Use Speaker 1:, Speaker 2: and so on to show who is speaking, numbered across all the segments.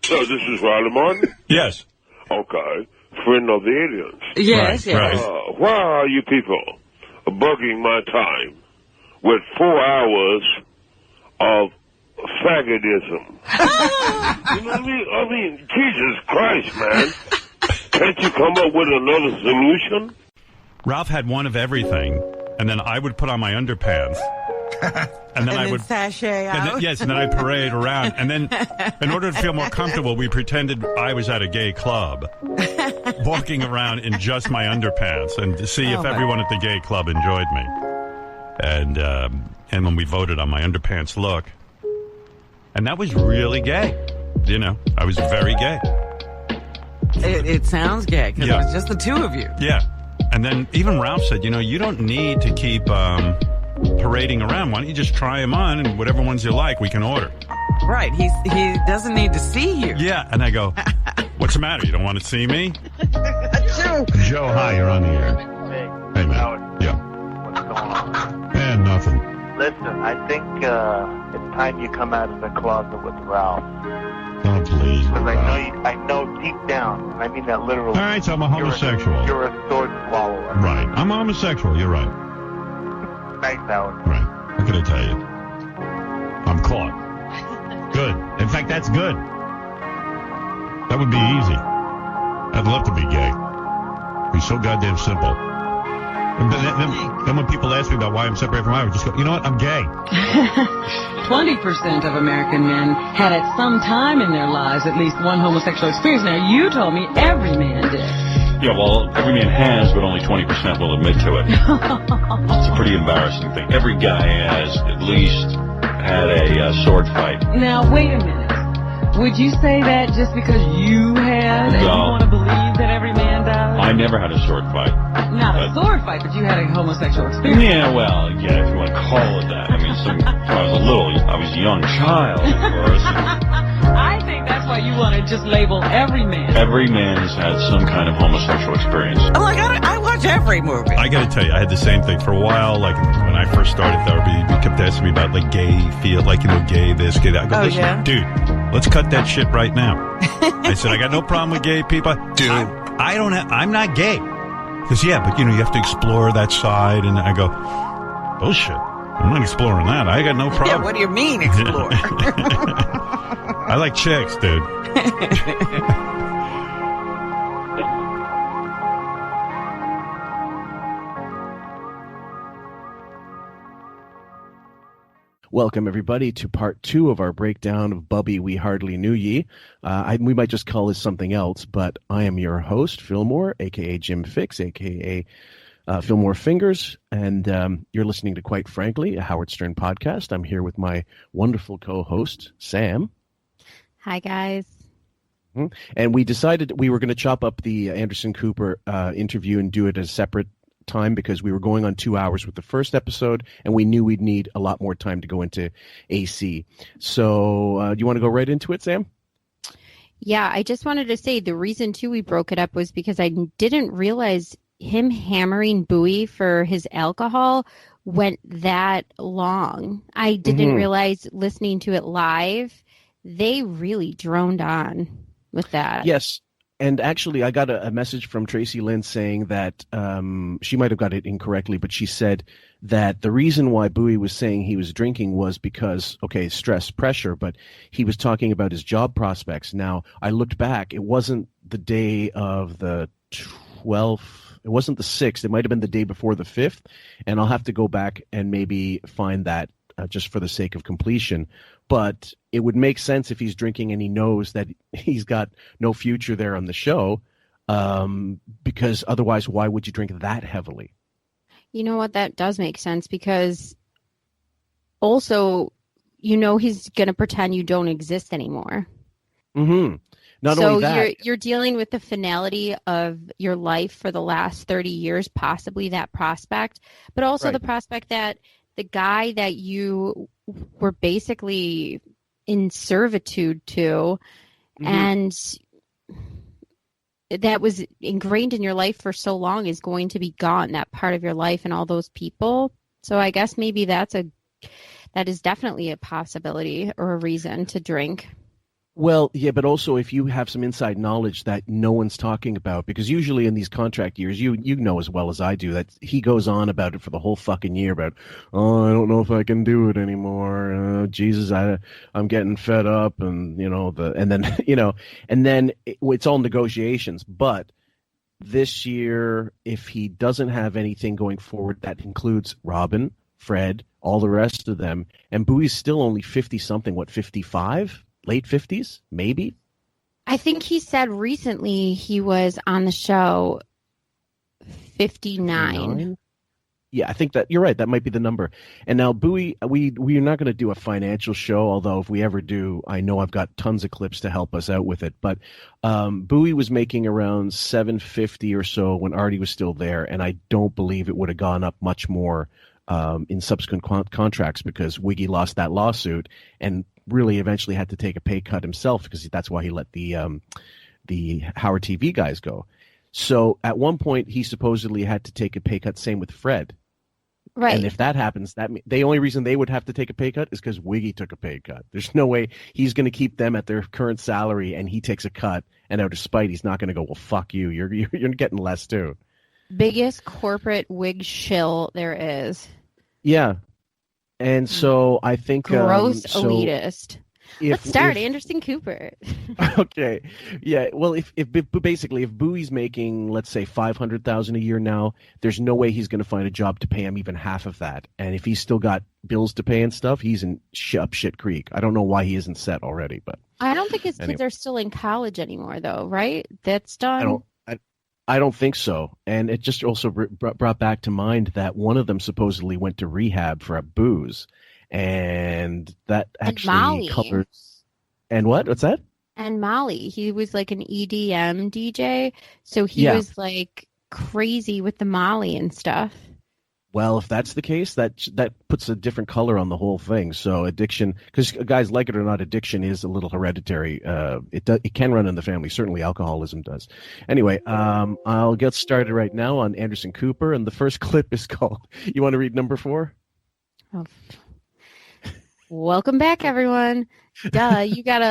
Speaker 1: So this is Riley Martin?
Speaker 2: Yes.
Speaker 1: Okay. Friend of the aliens.
Speaker 3: Yes,
Speaker 2: right,
Speaker 3: yes.
Speaker 2: right.
Speaker 1: Why are you people bugging my time with 4 hours of faggotism? You know what I mean? I mean, Jesus Christ, man. Can't you come up with another solution?
Speaker 2: Ralph had one of everything, and then I would put on my underpants. And then I would
Speaker 3: sashay out.
Speaker 2: And then I'd parade around. And then, in order to feel more comfortable, we pretended I was at a gay club, walking around in just my underpants, and to see if everyone at the gay club enjoyed me. And when we voted on my underpants look, and that was really gay. You know, I was very gay.
Speaker 3: It sounds gay because it was just the two of you.
Speaker 2: Yeah. And then even Ralph said, you know, you don't need to keep parading around. Why don't you just try them on, and whatever ones you like, we can order.
Speaker 3: Right. He doesn't need to see you.
Speaker 2: Yeah. And I go, what's the matter? You don't want to see me?
Speaker 4: Joe, hi. You're on the air. Hey, man.
Speaker 5: Howard.
Speaker 4: Yeah.
Speaker 5: What's going on?
Speaker 4: And nothing.
Speaker 5: Listen, I think it's time you come out of the closet with Ralph.
Speaker 4: Oh, please.
Speaker 5: Because I know deep down, and I mean that literally.
Speaker 4: All right, so I'm a homosexual.
Speaker 5: You're a sword swallower.
Speaker 4: Right. I'm a homosexual. You're right.
Speaker 5: Thanks, Howard.
Speaker 4: Right. What can I tell you? I'm caught. Good. In fact, that's good. That would be easy. I'd love to be gay. It'd be so goddamn simple. And then when people ask me about why I'm separated from Ira, I just go, you know what? I'm gay.
Speaker 3: 20% of American men had at some time in their lives at least one homosexual experience. Now, you told me every man did.
Speaker 6: Yeah, well, every man has, but only 20% will admit to it. It's a pretty embarrassing thing. Every guy has at least had a sword fight.
Speaker 3: Now, wait a minute. Would you say that just because you had, and you want to believe that every man does?
Speaker 6: I never had a sword fight.
Speaker 3: Not a sword fight, but you had a homosexual experience.
Speaker 6: Yeah, well, yeah, if you want to call it that. I mean, I was a young child, of course.
Speaker 3: I think that's why you want to just label every man.
Speaker 6: Every man has had some kind of homosexual experience.
Speaker 3: Oh, I watch every movie.
Speaker 2: I got to tell you, I had the same thing for a while. Like when I first started therapy, you kept asking me about like gay feel, like, you know, gay this, gay that. I go, listen, dude, let's cut that shit right now. I said, I got no problem with gay people. Dude, I'm not gay. Because, but, you know, you have to explore that side. And I go, bullshit. I'm not exploring that. I got no problem.
Speaker 3: Yeah, what do you mean explore?
Speaker 2: I like chicks, dude.
Speaker 7: Welcome, everybody, to part 2 of our breakdown of Bubby, We Hardly Knew Ye. We might just call this something else, but I am your host, Fillmore, a.k.a. Jim Fix, a.k.a. Fillmore Fingers, and you're listening to Quite Frankly, a Howard Stern podcast. I'm here with my wonderful co-host, Sam.
Speaker 8: Hi, guys.
Speaker 7: And we decided we were going to chop up the Anderson Cooper interview and do it at a separate time because we were going on 2 hours with the first episode, and we knew we'd need a lot more time to go into AC. So do you want to go right into it, Sam?
Speaker 8: Yeah, I just wanted to say the reason, too, we broke it up was because I didn't realize him hammering Bowie for his alcohol went that long. I didn't realize listening to it live, they really droned on with that.
Speaker 7: Yes. And actually, I got a message from Tracy Lynn saying that she might have got it incorrectly, but she said that the reason why Bowie was saying he was drinking was because, stress, pressure, but he was talking about his job prospects. Now, I looked back. It wasn't the day of the 12th. It wasn't the 6th. It might have been the day before the 5th. And I'll have to go back and maybe find that just for the sake of completion. But it would make sense if he's drinking and he knows that he's got no future there on the show, because otherwise, why would you drink that heavily?
Speaker 8: You know what? That does make sense because also, you know, he's going to pretend you don't exist anymore.
Speaker 7: Mm-hmm. Not only that.
Speaker 8: So you're dealing with the finality of your life for the last 30 years, possibly that prospect, but also the prospect that the guy that you were basically in servitude to, and that was ingrained in your life for so long is going to be gone, that part of your life and all those people. So I guess maybe that is definitely a possibility or a reason to drink.
Speaker 7: Well, yeah, but also if you have some inside knowledge that no one's talking about, because usually in these contract years, you know as well as I do that he goes on about it for the whole fucking year about, oh, I don't know if I can do it anymore. Jesus, I'm getting fed up, and and then it's all negotiations. But this year, if he doesn't have anything going forward, that includes Robin, Fred, all the rest of them, and Bowie's still only 50 something, 55? Late 50s, maybe?
Speaker 8: I think he said recently he was on the show 59.
Speaker 7: Yeah, I think that you're right. That might be the number. And now Bowie, we are not going to do a financial show, although if we ever do, I know I've got tons of clips to help us out with it. But Bowie was making around $750 or so when Artie was still there, and I don't believe it would have gone up much more in subsequent contracts because Wiggy lost that lawsuit and really eventually had to take a pay cut himself because that's why he let the Howard TV guys go. So at one point he supposedly had to take a pay cut. Same with Fred.
Speaker 8: Right.
Speaker 7: And if that happens, the only reason they would have to take a pay cut is because Wiggy took a pay cut. There's no way he's going to keep them at their current salary and he takes a cut. And out of spite, he's not going to go, well, fuck you. You're getting less too.
Speaker 8: Biggest corporate wig shill there is.
Speaker 7: Yeah. And so I think
Speaker 8: gross elitist. Let's start Anderson Cooper.
Speaker 7: Okay. Yeah. Well, if Bowie's making, let's say, $500,000 a year now, there's no way he's going to find a job to pay him even half of that. And if he's still got bills to pay and stuff, he's in up shit creek. I don't know why he isn't set already, but
Speaker 8: I don't think his kids are still in college anymore, though, right? That's done.
Speaker 7: I don't think so. And it just also brought back to mind that one of them supposedly went to rehab for a booze. And that actually covers. And what? What's that?
Speaker 8: And Molly. He was like an EDM DJ. So he was like crazy with the Molly and stuff.
Speaker 7: Well, if that's the case, that puts a different color on the whole thing. So addiction, because guys, like it or not, addiction is a little hereditary. It can run in the family. Certainly, alcoholism does. Anyway, I'll get started right now on Anderson Cooper, and the first clip is called. You want to read number 4?
Speaker 8: Oh. Welcome back, everyone. You got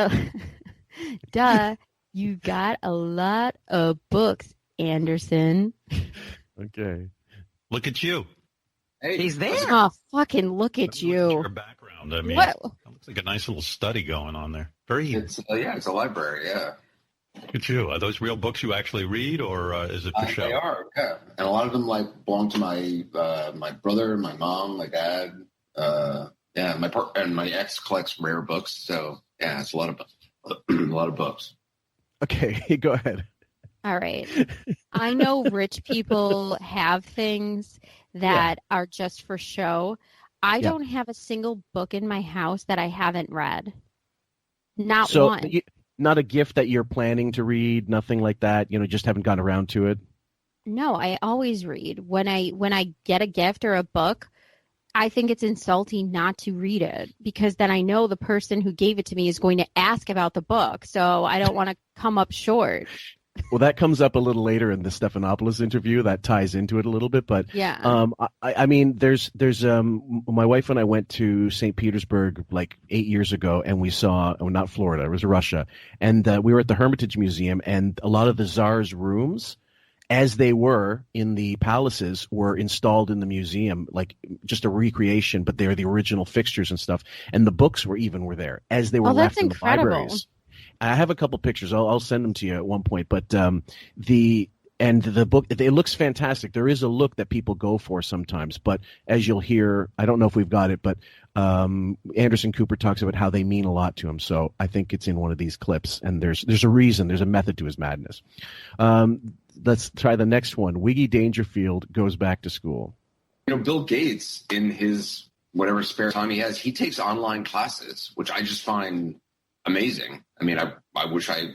Speaker 8: a lot of books, Anderson.
Speaker 7: Okay.
Speaker 2: Look at you.
Speaker 9: Hey,
Speaker 8: he's there. Oh, fucking look at you.
Speaker 2: Your background. I mean,
Speaker 8: what?
Speaker 2: That looks like a nice little study going on there. Very.
Speaker 9: It's a library. Yeah.
Speaker 2: Look at you. Are those real books you actually read, or is it for show?
Speaker 9: They are. Yeah, and a lot of them belong to my my brother, my mom, my dad. My ex collects rare books. So yeah, it's a lot of books.
Speaker 7: Okay, go ahead.
Speaker 8: All right. I know rich people have things that are just for show. I don't have a single book in my house that I haven't read. Not one.
Speaker 7: Not a gift that you're planning to read, nothing like that. Just haven't gotten around to it.
Speaker 8: No, I always read. When I get a gift or a book, I think it's insulting not to read it because then I know the person who gave it to me is going to ask about the book. So I don't want to come up short.
Speaker 7: Well, that comes up a little later in the Stephanopoulos interview. That ties into it a little bit, but
Speaker 8: yeah.
Speaker 7: I mean, there's my wife and I went to St. Petersburg like 8 years ago, and we saw not Florida, it was Russia, and we were at the Hermitage Museum, and a lot of the Tsar's rooms, as they were in the palaces, were installed in the museum, like just a recreation, but they were the original fixtures and stuff, and the books were there as they were left in the libraries. I have a couple pictures. I'll send them to you at one point. But the book, it looks fantastic. There is a look that people go for sometimes. But as you'll hear, I don't know if we've got it, but Anderson Cooper talks about how they mean a lot to him. So I think it's in one of these clips. And there's a reason. There's a method to his madness. Let's try the next one. Wiggy Dangerfield goes back to school.
Speaker 9: Bill Gates, in his whatever spare time he has, he takes online classes, which I just find amazing. I mean, I wish I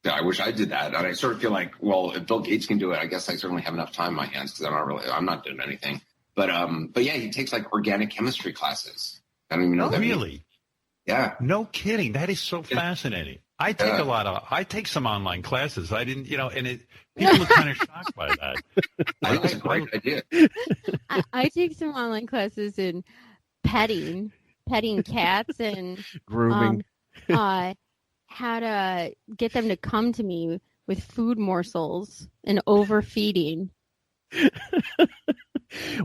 Speaker 9: did that. And I sort of feel like, well, if Bill Gates can do it, I guess I certainly have enough time in my hands because I'm not doing anything. But yeah, he takes like organic chemistry classes. I don't even know.
Speaker 2: Oh, really?
Speaker 9: Yeah.
Speaker 2: No kidding. That is so fascinating. I take some online classes. I didn't, and people are kind of shocked by that.
Speaker 9: I think it's a great idea.
Speaker 8: I take some online classes in petting cats and
Speaker 7: grooming.
Speaker 8: how to get them to come to me with food morsels and overfeeding.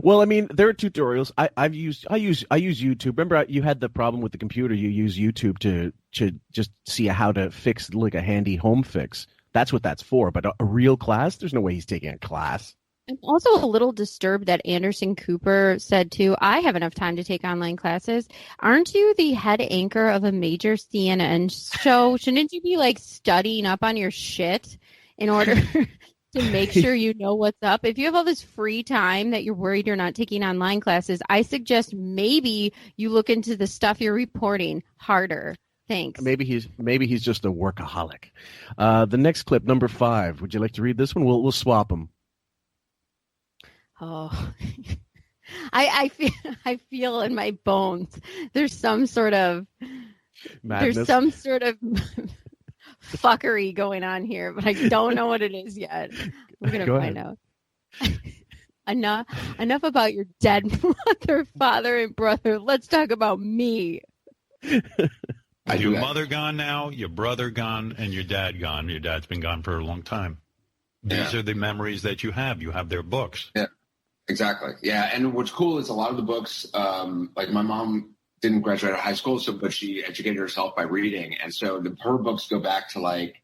Speaker 7: Well, I mean, there are tutorials. I use YouTube. Remember, you had the problem with the computer. You use YouTube to just see how to fix like a handy home fix. That's what that's for. But a real class, there's no way he's taking a class.
Speaker 8: I'm also a little disturbed that Anderson Cooper said, too, I have enough time to take online classes. Aren't you the head anchor of a major CNN show? Shouldn't you be, like, studying up on your shit in order to make sure you know what's up? If you have all this free time that you're worried you're not taking online classes, I suggest maybe you look into the stuff you're reporting harder. Thanks.
Speaker 7: Maybe he's just a workaholic. The next clip, number 5. Would you like to read this one? We'll swap them.
Speaker 8: Oh, I feel in my bones there's some sort of
Speaker 7: madness.
Speaker 8: Fuckery going on here, but I don't know what it is yet. We're gonna find out. Enough about your dead mother, father, and brother. Let's talk about me.
Speaker 2: Your mother gone now, your brother gone, and your dad gone. Your dad's been gone for a long time. These are the memories that you have. You have their books.
Speaker 9: Yeah. Exactly. Yeah. And what's cool is a lot of the books, like my mom didn't graduate high school, but she educated herself by reading. And so her books go back to like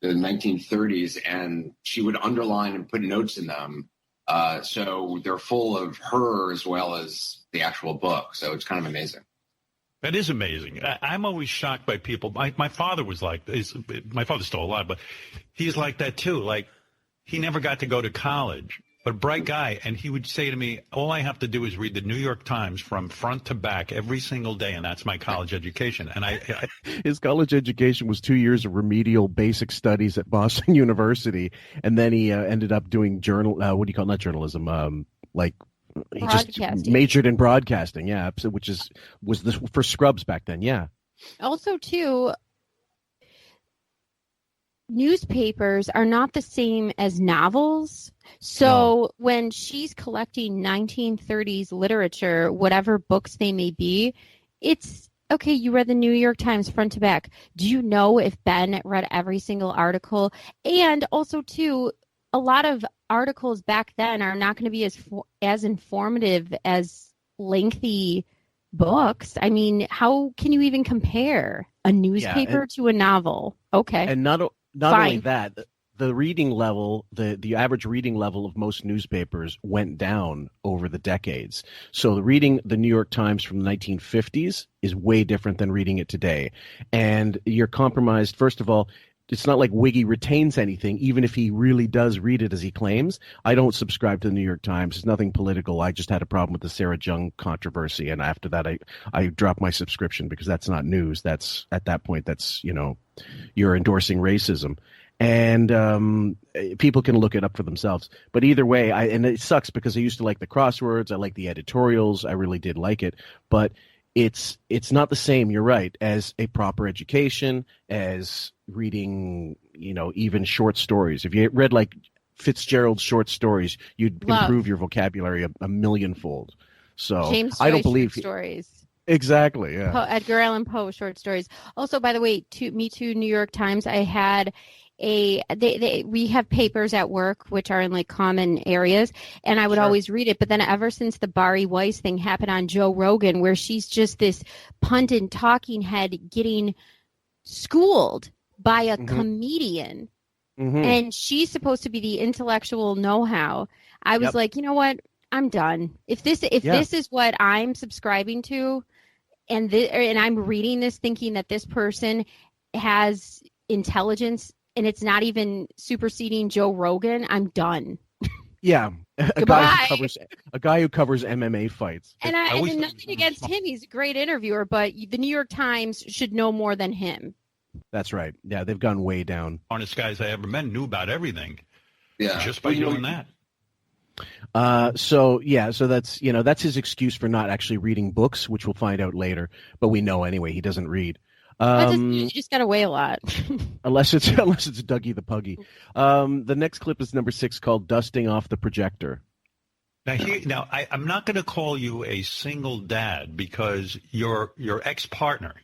Speaker 9: the 1930s, and she would underline and put notes in them. So they're full of her as well as the actual book. So it's kind of amazing.
Speaker 2: That is amazing. I'm always shocked by people. My father was like this. My father's still alive, but he's like that too. Like he never got to go to college. But a bright guy, and he would say to me, all I have to do is read the New York Times from front to back every single day, and that's my college education. And
Speaker 7: his college education was 2 years of remedial basic studies at Boston University, and then he ended up doing not journalism, he just majored in broadcasting, yeah, which was for scrubs back then, yeah.
Speaker 8: Also, too, newspapers are not the same as novels. So when she's collecting 1930s literature, whatever books they may be, it's okay. You read the New York Times front to back. Do you know if Ben read every single article? And also, too, a lot of articles back then are not going to be as informative as lengthy books. I mean, how can you even compare a newspaper to a novel? Okay.
Speaker 7: And not only that, the reading level, the average reading level of most newspapers went down over the decades. So reading the New York Times from the 1950s is way different than reading it today. And you're compromised. First of all, it's not like Wiggy retains anything, even if he really does read it as he claims. I don't subscribe to the New York Times. It's nothing political. I just had a problem with the Sarah Jung controversy. And after that, I dropped my subscription because that's not news. That's at that point, that's, you're endorsing racism. And people can look it up for themselves. But either way, and it sucks because I used to like the crosswords. I like the editorials. I really did like it. But it's not the same, you're right, as a proper education, as reading, even short stories. If you read like Fitzgerald's short stories, you'd improve your vocabulary a millionfold. So
Speaker 8: James
Speaker 7: I don't believe
Speaker 8: stories.
Speaker 7: Exactly, yeah.
Speaker 8: Edgar Allan Poe short stories. Also, by the way, Me Too New York Times, I had we have papers at work which are in like common areas, and I would always read it. But then ever since the Bari Weiss thing happened on Joe Rogan, where she's just this pundit talking head getting schooled by a comedian, and she's supposed to be the intellectual know-how. I was like, you know what? I'm done. If this is what I'm subscribing to, and I'm reading this thinking that this person has intelligence, and it's not even superseding Joe Rogan, I'm done.
Speaker 7: Yeah, a guy who covers MMA fights.
Speaker 8: And I mean, nothing against him; he's a great interviewer, but the New York Times should know more than him.
Speaker 7: That's right. Yeah, they've gone way down.
Speaker 2: Honest guys I ever met knew about everything.
Speaker 9: Yeah,
Speaker 2: just by doing that.
Speaker 7: So that's his excuse for not actually reading books, which we'll find out later. But we know anyway he doesn't read.
Speaker 8: You just got to weigh a lot.
Speaker 7: unless it's Dougie the Puggy. The next clip is number 6, called "Dusting Off the Projector."
Speaker 2: I'm not going to call you a single dad because your ex-partner,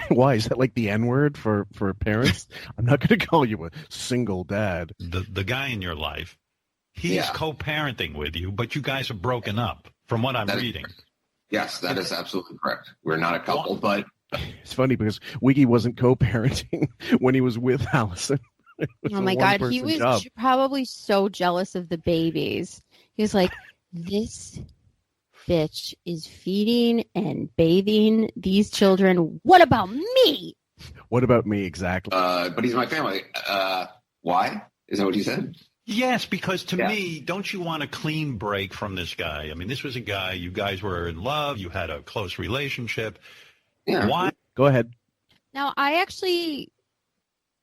Speaker 7: Why? Is that like the N-word for parents? I'm not going to call you a single dad.
Speaker 2: The guy in your life, he's co-parenting with you, but you guys are broken up, from what I'm reading.
Speaker 9: Yes, that is absolutely correct. We're not a couple, but...
Speaker 7: It's funny because Wiggy wasn't co-parenting when he was with Allison.
Speaker 8: Oh, my God. He was probably so jealous of the babies. He was like, this bitch is feeding and bathing these children. What about me?
Speaker 7: What about me, exactly?
Speaker 9: But he's my family. Why? Is that what he said?
Speaker 2: Yes, because to me, don't you want a clean break from this guy? I mean, this was a guy, you guys were in love, you had a close relationship.
Speaker 9: Yeah.
Speaker 2: Why?
Speaker 7: Go ahead.
Speaker 8: Now, I actually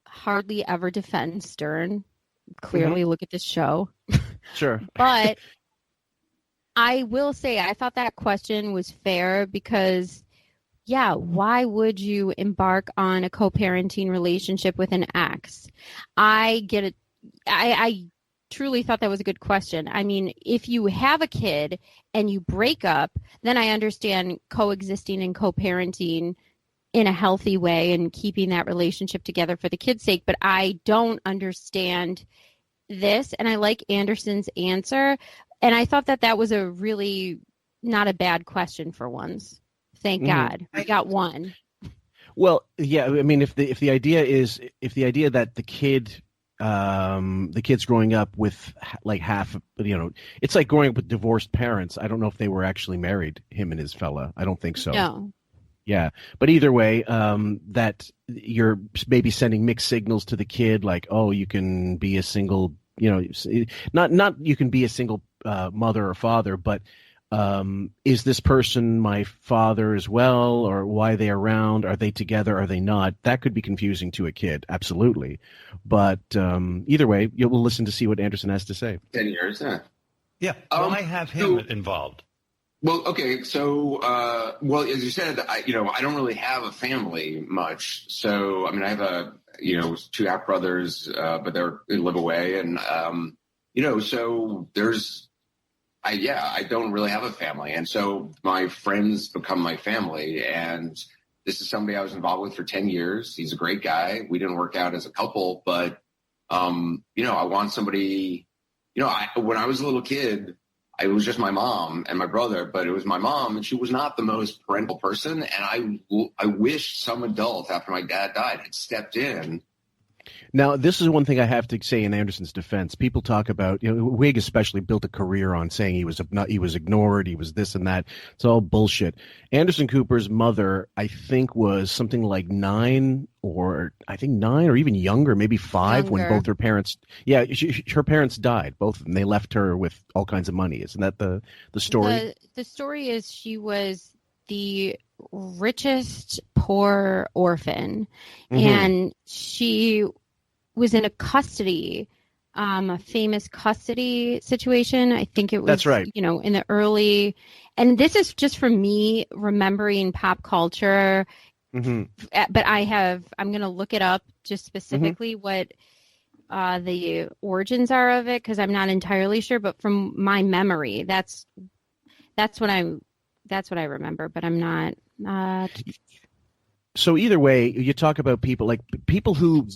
Speaker 8: hardly ever defend Stern. Clearly, look at this show.
Speaker 7: Sure.
Speaker 8: But I will say I thought that question was fair because, why would you embark on a co-parenting relationship with an ex? I get it. I truly thought that was a good question. I mean, if you have a kid and you break up, then I understand coexisting and co-parenting in a healthy way and keeping that relationship together for the kid's sake. But I don't understand this, and I like Anderson's answer. And I thought that was a really not a bad question for once. Thank God I got one.
Speaker 7: Well, yeah. I mean, if the idea that the kid's growing up with like half, it's like growing up with divorced parents. I don't know if they were actually married, him and his fella. I don't think so.
Speaker 8: No.
Speaker 7: Yeah, but either way, that you're maybe sending mixed signals to the kid, like, oh, you can be a single, not you can be a single mother or father, but is this person my father as well, or why are they around? Are they together? Are they not? That could be confusing to a kid, absolutely. But either way, we'll listen to see what Anderson has to say.
Speaker 9: 10 years, yeah.
Speaker 2: Yeah, why have him involved?
Speaker 9: Well, okay, so, as you said, I don't really have a family much. So, I mean, I have two half brothers, but they live away. And, so I don't really have a family. And so my friends become my family. And this is somebody I was involved with for 10 years. He's a great guy. We didn't work out as a couple, but, I want somebody, when I was a little kid, it was just my mom and my brother, but it was my mom, and she was not the most parental person. And I wish some adult, after my dad died, had stepped in.
Speaker 7: Now, this is one thing I have to say in Anderson's defense. People talk about, Wig especially built a career on saying he was ignored, he was this and that. It's all bullshit. Anderson Cooper's mother, I think, was something like 9 or even younger, maybe 5 when both her parents. Yeah, her parents died, both of them. They left her with all kinds of money. Isn't that the story?
Speaker 8: The story is she was the richest poor orphan, and she was in a famous custody situation. I think it was,
Speaker 7: that's right.
Speaker 8: In the early, and this is just from me remembering pop culture. But I'm going to look it up just specifically what the origins are of it, because I'm not entirely sure. But from my memory, that's what I remember. But I'm not.
Speaker 7: So either way, you talk about people who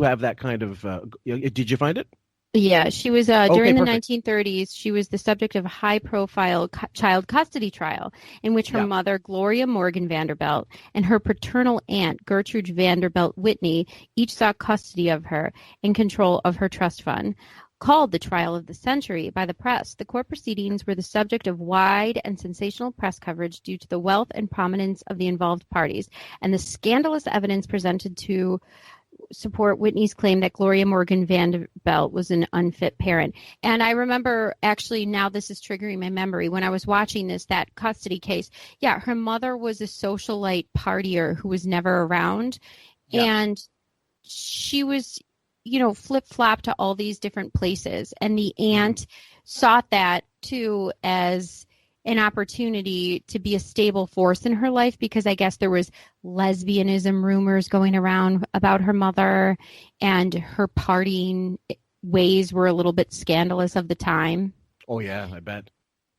Speaker 7: have that kind of. Did you find it?
Speaker 8: Yeah, she was during the 1930s. She was the subject of a high-profile child custody trial in which her mother, Gloria Morgan Vanderbilt, and her paternal aunt, Gertrude Vanderbilt Whitney, each sought custody of her and control of her trust fund. Called the trial of the century by the press, the court proceedings were the subject of wide and sensational press coverage due to the wealth and prominence of the involved parties and the scandalous evidence presented to support Whitney's claim that Gloria Morgan Vanderbilt was an unfit parent. And I remember, actually, now this is triggering my memory, when I was watching that custody case, her mother was a socialite partier who was never around. Yeah. And she was, flip-flop to all these different places. And the aunt sought that, too, as an opportunity to be a stable force in her life, because I guess there was lesbianism rumors going around about her mother, and her partying ways were a little bit scandalous of the time.
Speaker 7: Oh, yeah, I bet.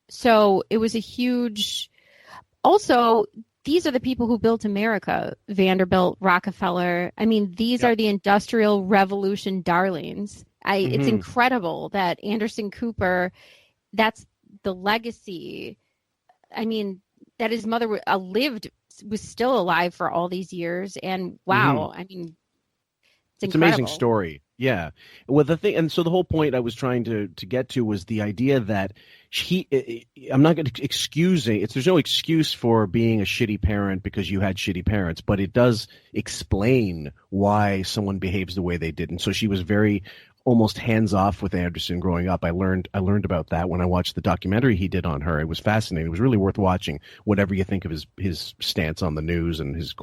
Speaker 8: So it was a huge... Also, these are the people who built America. Vanderbilt, Rockefeller. I mean, these are the Industrial Revolution darlings. It's incredible that Anderson Cooper, that's the legacy. I mean, that his mother was still alive for all these years. And wow, I mean, it's
Speaker 7: an amazing story. Yeah. Well, so the whole point I was trying to get to was the idea that I'm not going to there's no excuse for being a shitty parent because you had shitty parents, but it does explain why someone behaves the way they did. And so she was very almost hands off with Anderson growing up. I learned about that when I watched the documentary he did on her. It was fascinating. It was really worth watching, whatever you think of his stance on the news and his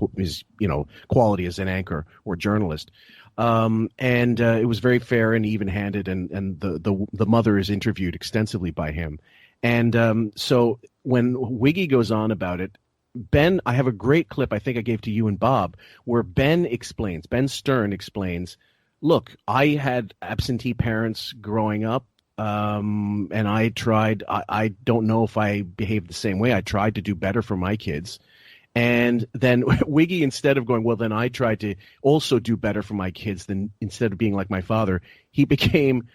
Speaker 7: quality as an anchor or journalist. It was very fair and even-handed, and the mother is interviewed extensively by him. And so when Wiggy goes on about it, Ben, I have a great clip I think I gave to you and Bob, where Ben Stern explains, look, I had absentee parents growing up, and I don't know if I behaved the same way. I tried to do better for my kids. And then Wiggy, instead of going, well, then I tried to also do better for my kids, then instead of being like my father, he became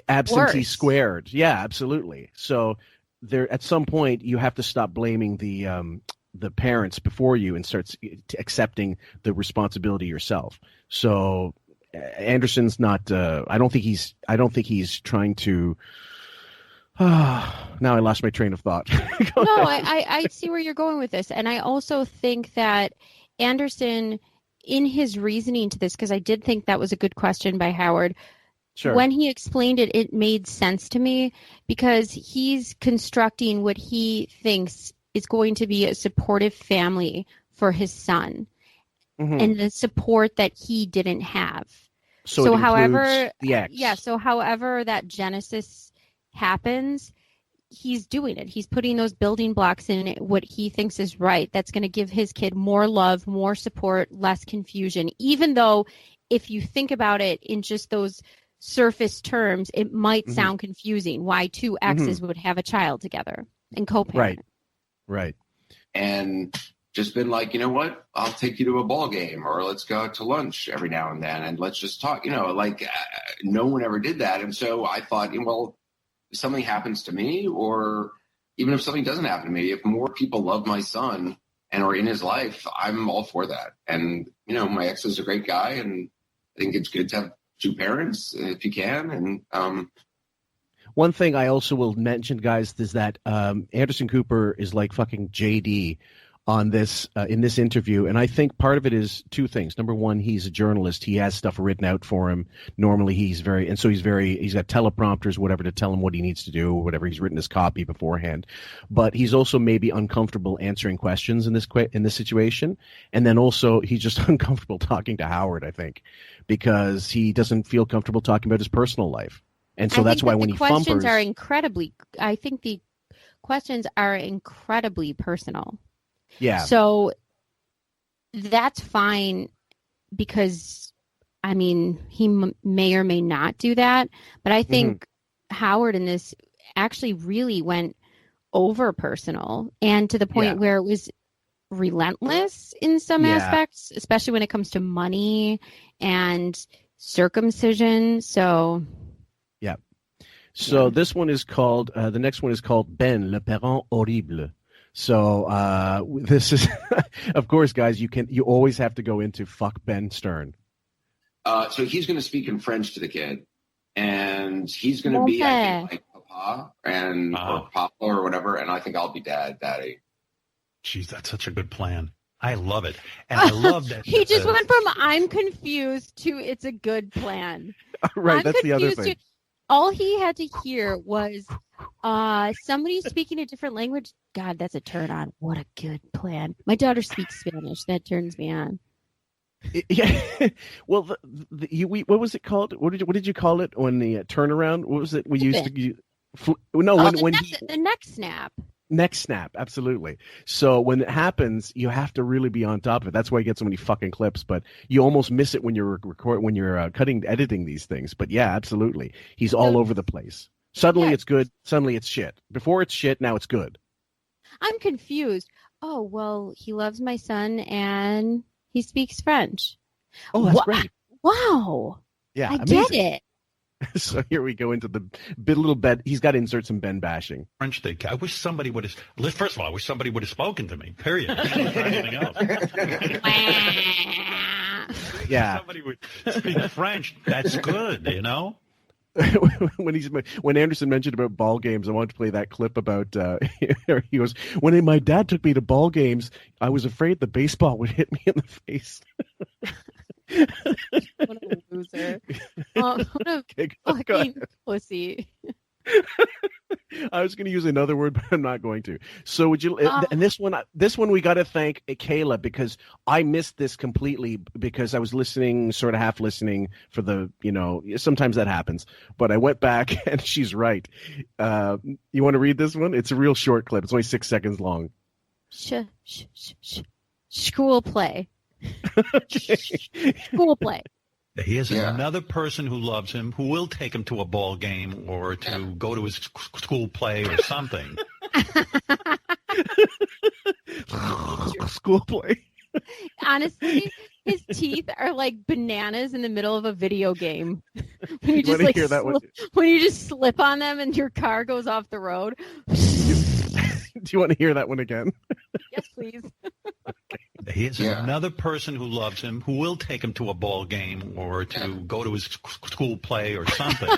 Speaker 7: absentee squared. Yeah, absolutely. So there, at some point, you have to stop blaming the parents before you and start accepting the responsibility yourself. So Anderson's not. I don't think he's trying to. Now I lost my train of thought.
Speaker 8: I see where you're going with this. And I also think that Anderson, in his reasoning to this, because I did think that was a good question by Howard, when he explained it, it made sense to me because he's constructing what he thinks is going to be a supportive family for his son and the support that he didn't have. So however that genesis happens, he's doing it. He's putting those building blocks in what he thinks is right. That's going to give his kid more love, more support, less confusion. Even though if you think about it in just those surface terms, it might sound confusing why two exes would have a child together and co-parent.
Speaker 7: Right.
Speaker 9: And just been like, you know what? I'll take you to a ball game or let's go out to lunch every now and then and let's just talk. No one ever did that. And so I thought, well, if something happens to me, or even if something doesn't happen to me, if more people love my son and are in his life, I'm all for that. And, my ex is a great guy, and I think it's good to have two parents if you can. And
Speaker 7: one thing I also will mention, guys, is that Anderson Cooper is like fucking JD on this in this interview, and I think part of it is two things. Number one, he's a journalist; he has stuff written out for him. Normally, he's got teleprompters, whatever, to tell him what he needs to do, or whatever. He's written his copy beforehand, but he's also maybe uncomfortable answering questions in this situation, and then also he's just uncomfortable talking to Howard. I think because he doesn't feel comfortable talking about his personal life, and so that's why when he
Speaker 8: questions
Speaker 7: fumbers,
Speaker 8: I think the questions are incredibly personal.
Speaker 7: Yeah.
Speaker 8: So that's fine because, he may or may not do that. But I think Howard in this actually really went over personal and to the point where it was relentless in some aspects, especially when it comes to money and circumcision. So.
Speaker 7: Yeah. So this one is called, the next one is called Ben, le parent horrible. So this is, of course, guys, you always have to go into fuck Ben Stern.
Speaker 9: So he's going to speak in French to the kid, and he's going to be, I think, like Papa or Papa or whatever, and I think I'll be Daddy.
Speaker 2: Jeez, that's such a good plan. I love it, and I love that
Speaker 8: he just went from "I'm confused" to "It's a good plan."
Speaker 7: Right, that's the other thing.
Speaker 8: All he had to hear was somebody speaking a different language. God, that's a turn on. What a good plan. My daughter speaks Spanish. That turns me on.
Speaker 7: Yeah. Well, what was it called? What did you call it when the turnaround? What was it we used to use?
Speaker 8: The neck snap.
Speaker 7: Neck snap, absolutely. So when it happens, you have to really be on top of it. That's why you get so many fucking clips, but you almost miss it when you're editing these things. But yeah, absolutely. He's all over the place. Suddenly it's good. Suddenly it's shit. Before it's shit, now it's good.
Speaker 8: I'm confused. Oh, well, he loves my son and he speaks French.
Speaker 7: Oh, that's great.
Speaker 8: Wow.
Speaker 7: Yeah,
Speaker 8: I
Speaker 7: amazing.
Speaker 8: get it.
Speaker 7: So here we go into the little bed. He's got to insert some Ben bashing.
Speaker 2: French thing. I wish somebody would have. First of all, I wish somebody would have spoken to me. Period. Anything else?
Speaker 7: Yeah.
Speaker 2: Somebody would speak French. That's good. You know.
Speaker 7: when Anderson mentioned about ball games, I wanted to play that clip about he goes, when my dad took me to ball games, I was afraid the baseball would hit me in the face.
Speaker 8: What a loser. What a fucking pussy.
Speaker 7: I was going to use another word, but I'm not going to. So would you? And this one we got to thank Kayla, because I missed this completely because I was listening, sort of half listening for the, sometimes that happens. But I went back and she's right. You want to read this one? It's a real short clip. It's only 6 seconds long.
Speaker 8: School play. School play.
Speaker 2: He has another person who loves him, who will take him to a ball game or to go to his school play or something.
Speaker 7: School play.
Speaker 8: Honestly, his teeth are like bananas in the middle of a video game. When you just slip on them and your car goes off the road.
Speaker 7: Do you want to hear that one again?
Speaker 8: Yes, please.
Speaker 2: He has another person who loves him, who will take him to a ball game or to go to his school play or something.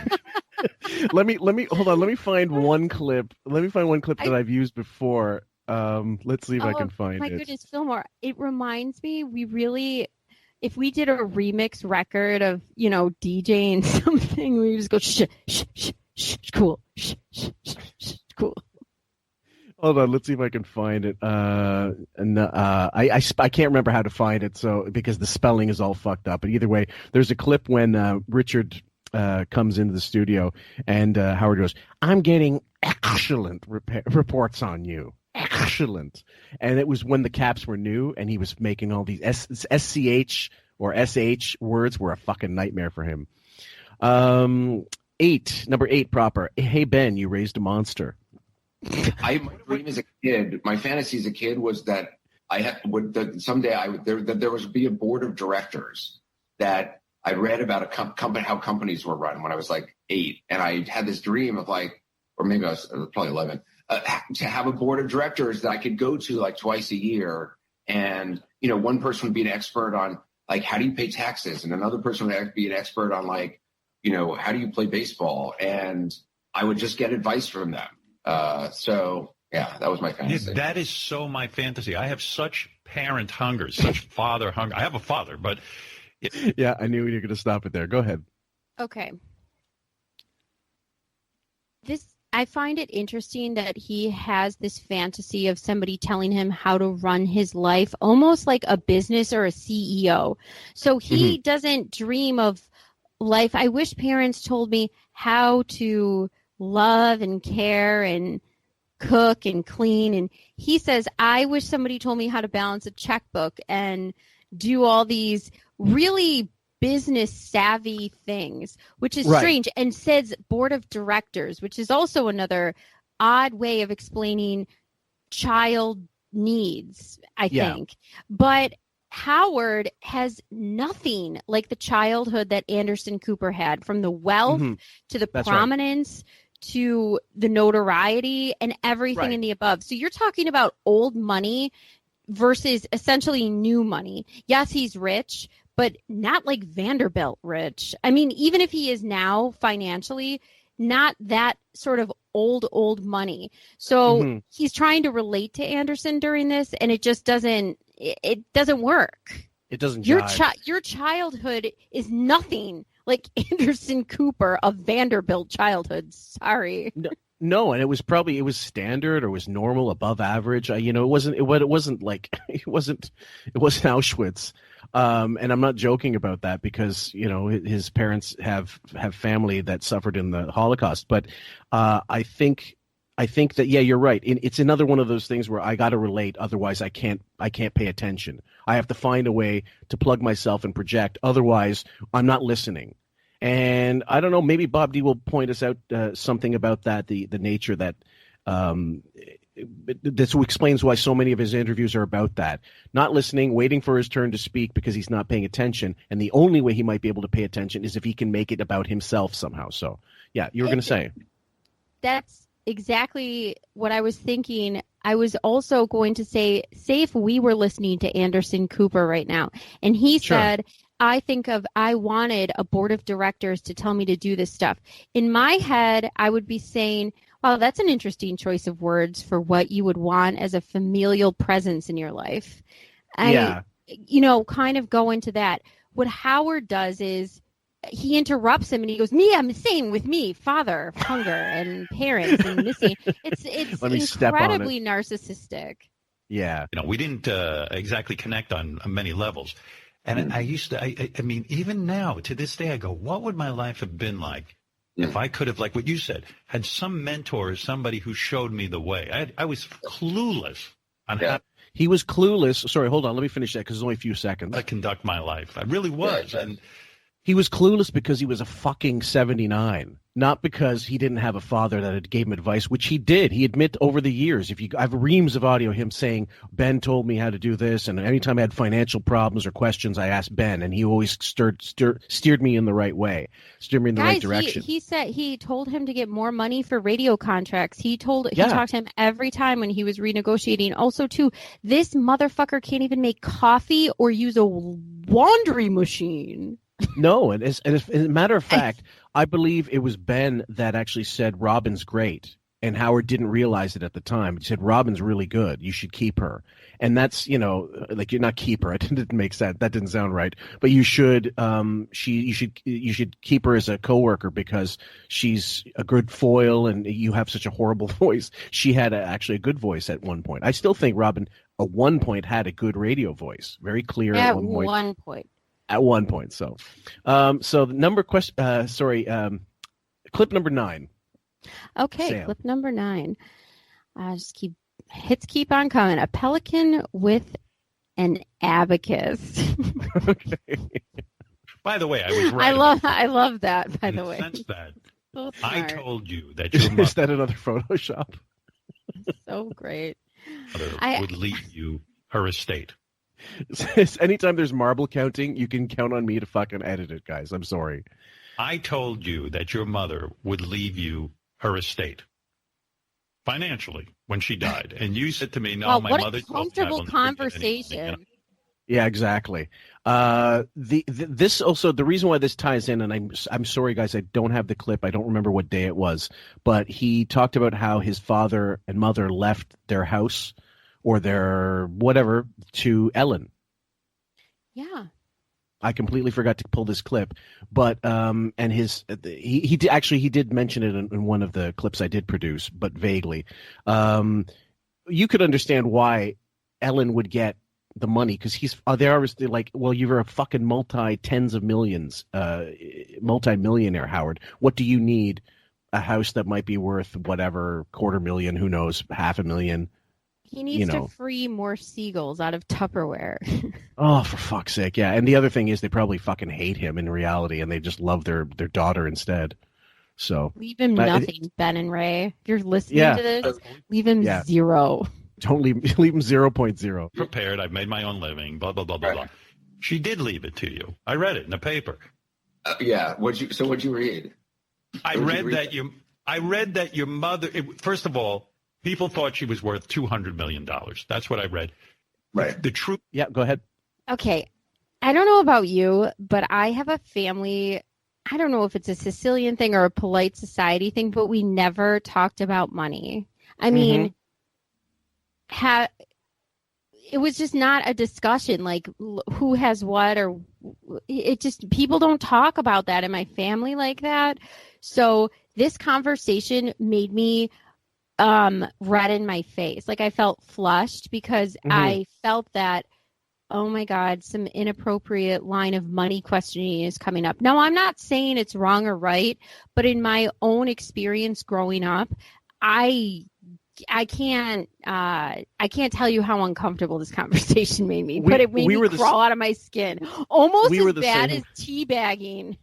Speaker 7: Let me hold on. Let me find one clip. That I've used before. Let's see if I can find it.
Speaker 8: My goodness, Fillmore. It reminds me, if we did a remix record of, DJing something, we just go, cool, cool.
Speaker 7: Hold on, let's see if I can find it. I can't remember how to find it, so because the spelling is all fucked up. But either way, there's a clip when Richard comes into the studio and Howard goes, "I'm getting excellent reports on you, excellent." And it was when the Caps were new, and he was making all these SCH or SH words were a fucking nightmare for him. Number 8 proper. Hey Ben, you raised a monster.
Speaker 9: My dream as a kid, my fantasy as a kid was that someday there would be a board of directors that I read about how companies were run when I was like 8, and I had this dream of or maybe I was probably 11, to have a board of directors that I could go to like twice a year, and one person would be an expert on how do you pay taxes, and another person would be an expert on how do you play baseball, and I would just get advice from them. That was my fantasy.
Speaker 2: Yeah, that is so my fantasy. I have such parent hunger, such father hunger. I have a father, but...
Speaker 7: Yeah, I knew you were going to stop it there. Go ahead.
Speaker 8: Okay. I find it interesting that he has this fantasy of somebody telling him how to run his life, almost like a business or a CEO. So he doesn't dream of life. I wish parents told me how to love and care and cook and clean. And he says, I wish somebody told me how to balance a checkbook and do all these really business savvy things, which is strange. And says board of directors, which is also another odd way of explaining child needs, I think. But Howard has nothing like the childhood that Anderson Cooper had, from the wealth to the prominence to the notoriety and everything in the above. So you're talking about old money versus essentially new money. Yes, he's rich, but not like Vanderbilt rich. I mean, even if he is now financially, not that sort of old money. So he's trying to relate to Anderson during this, and it just doesn't work.
Speaker 7: It doesn't jive.
Speaker 8: Your childhood is nothing like Anderson Cooper of Vanderbilt childhood. Sorry.
Speaker 7: No, and it was standard or was normal, above average. It wasn't Auschwitz. And I'm not joking about that because, his parents have family that suffered in the Holocaust. But I think that, you're right. It's another one of those things where I got to relate. Otherwise, I can't pay attention. I have to find a way to plug myself and project. Otherwise, I'm not listening. And I don't know, maybe Bob D will point us out something about that, the nature that this explains why so many of his interviews are about that. Not listening, waiting for his turn to speak because he's not paying attention. And the only way he might be able to pay attention is if he can make it about himself somehow. So, yeah, you were going to say.
Speaker 8: That's exactly what I was thinking. I was also going to say if we were listening to Anderson Cooper right now, and he said, I wanted a board of directors to tell me to do this stuff. In my head, I would be saying, wow, that's an interesting choice of words for what you would want as a familial presence in your life. Kind of go into that. What Howard does is he interrupts him and he goes, I'm saying with me, father, hunger, and parents, and missing. It's incredibly narcissistic.
Speaker 7: Yeah.
Speaker 2: We didn't exactly connect on many levels. And I used to, I mean, even now, to this day, I go, what would my life have been like if I could have, like what you said, had some mentor or somebody who showed me the way? I was clueless on how.
Speaker 7: He was clueless. Sorry, hold on. Let me finish that because it's only a few seconds.
Speaker 2: I conduct my life. I really was. And
Speaker 7: he was clueless because he was a fucking 79, not because he didn't have a father that gave him advice, which he did. He admit over the years. I have reams of audio of him saying, Ben told me how to do this, and anytime I had financial problems or questions, I asked Ben, and he always steered me in the right way, steered me in the right direction.
Speaker 8: He said he told him to get more money for radio contracts. He talked to him every time when he was renegotiating. Also, too, this motherfucker can't even make coffee or use a laundry machine.
Speaker 7: No, and as a matter of fact, I believe it was Ben that actually said Robin's great, and Howard didn't realize it at the time. He said Robin's really good. You should keep her, and that's you're not keep her. It didn't make sense. That didn't sound right. But you should you should keep her as a coworker because she's a good foil, and you have such a horrible voice. She had actually a good voice at one point. I still think Robin at one point had a good radio voice, very clear at one point. At one point, so the number question. Clip number 9.
Speaker 8: Okay,
Speaker 7: Sam.
Speaker 8: Clip number 9. Hits keep on coming. A pelican with an abacus.
Speaker 7: Okay.
Speaker 2: By the way, I was right.
Speaker 8: I love that. By the way,
Speaker 2: sense that
Speaker 8: so
Speaker 2: I told you that your mother
Speaker 7: is that another Photoshop?
Speaker 8: So great.
Speaker 2: Would leave you her estate.
Speaker 7: Anytime there's marble counting, you can count on me to fucking edit it, guys. I'm sorry.
Speaker 2: I told you that your mother would leave you her estate financially when she died, and you said to me, "No, my mother."
Speaker 8: What a comfortable conversation.
Speaker 7: Yeah, exactly. This also the reason why this ties in, and I'm sorry, guys, I don't have the clip. I don't remember what day it was, but he talked about how his father and mother left their house or their whatever to Ellen.
Speaker 8: Yeah.
Speaker 7: I completely forgot to pull this clip, but and he did mention it in one of the clips I did produce, but vaguely. You could understand why Ellen would get the money because they're obviously like, well, you're a fucking multi-tens of millions, multi-millionaire, Howard. What do you need? A house that might be worth whatever, $250,000, who knows, $500,000.
Speaker 8: He needs to free more seagulls out of Tupperware.
Speaker 7: Oh, for fuck's sake, yeah. And the other thing is they probably fucking hate him in reality, and they just love their daughter instead. So
Speaker 8: leave him nothing, Ben and Ray. If you're listening to this, leave him 0.
Speaker 7: Don't leave him 0.0.
Speaker 2: Prepared. I've made my own living. Blah blah blah blah blah. She did leave it to you. I read it in the paper.
Speaker 9: What'd you read?
Speaker 2: I read that your mother. First of all, people thought she was worth $200 million. That's what I read.
Speaker 9: Right.
Speaker 2: The truth.
Speaker 7: Yeah, go ahead.
Speaker 8: Okay. I don't know about you, but I have a family. I don't know if it's a Sicilian thing or a polite society thing, but we never talked about money. I mean, it was just not a discussion, like who has what, or it just, people don't talk about that in my family like that. So this conversation made me red in my face. Like I felt flushed because I felt that, oh my God, some inappropriate line of money questioning is coming up. Now, I'm not saying it's wrong or right, but in my own experience growing up, I can't tell you how uncomfortable this conversation made me, but it made me crawl out of my skin. Almost as bad as teabagging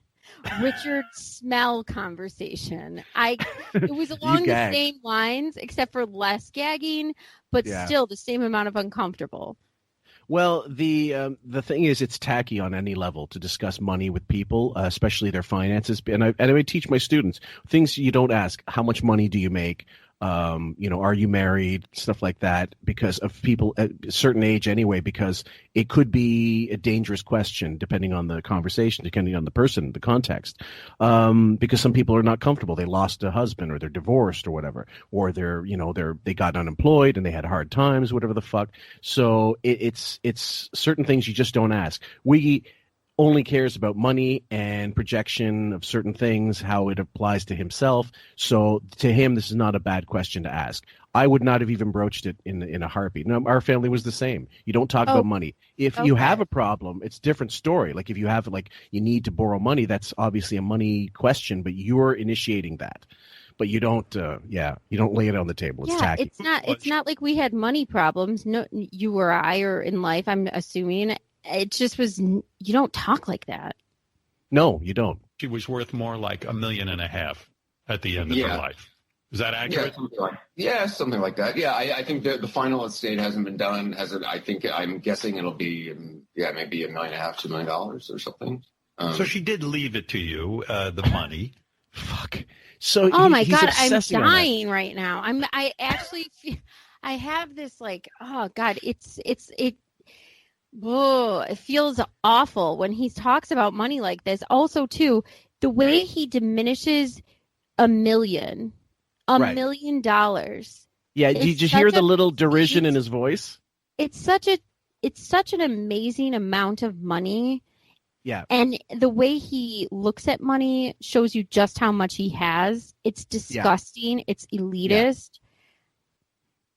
Speaker 8: Richard smell conversation. It was along the same lines, except for less gagging, but still the same amount of uncomfortable.
Speaker 7: Well, the thing is, it's tacky on any level to discuss money with people, especially their finances. And I teach my students things you don't ask. How much money do you make? Are you married? Stuff like that, because of people at a certain age anyway, because it could be a dangerous question depending on the conversation, depending on the person, the context. Because some people are not comfortable. They lost a husband or they're divorced or whatever, or they got unemployed and they had hard times, whatever the fuck. So it's certain things you just don't ask. We only cares about money and projection of certain things, how it applies to himself. So to him, this is not a bad question to ask. I would not have even broached it in a heartbeat. No, our family was the same. You don't talk about money. If you have a problem, it's a different story. Like if you have you need to borrow money, that's obviously a money question, but you're initiating that. But you don't, you don't lay it on the table. It's tacky.
Speaker 8: It's not like we had money problems. No, you or I are in life, I'm assuming. It just was, you don't talk like that.
Speaker 7: No, you don't.
Speaker 2: She was worth more like $1.5 million at the end of her life. Is that accurate?
Speaker 9: Something like that. Yeah, I think the final estate hasn't been done. I'm guessing it'll be, maybe $1.5 million, $2 million or something.
Speaker 2: So she did leave it to you, the money.
Speaker 7: Fuck. So
Speaker 8: my God, I'm dying right now. I actually feel, I have this it feels awful when he talks about money like this. Also, too, the way he diminishes $1 million. $1 million.
Speaker 7: Yeah, did you hear the little derision in his voice?
Speaker 8: It's such an amazing amount of money.
Speaker 7: Yeah.
Speaker 8: And the way he looks at money shows you just how much he has. It's disgusting. Yeah. It's elitist.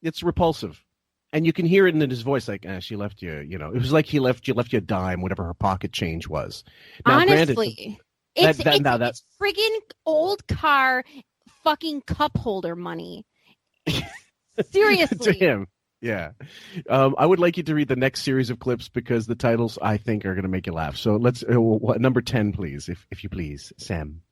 Speaker 7: Yeah. It's repulsive. And you can hear it in his voice, like, she left you, it was like she left you a dime, whatever her pocket change was. Now,
Speaker 8: honestly, it's friggin' old car fucking cup holder money. Seriously.
Speaker 7: To him. Yeah. I would like you to read the next series of clips because the titles, I think, are going to make you laugh. So let's, number 10, please, if you please, Sam.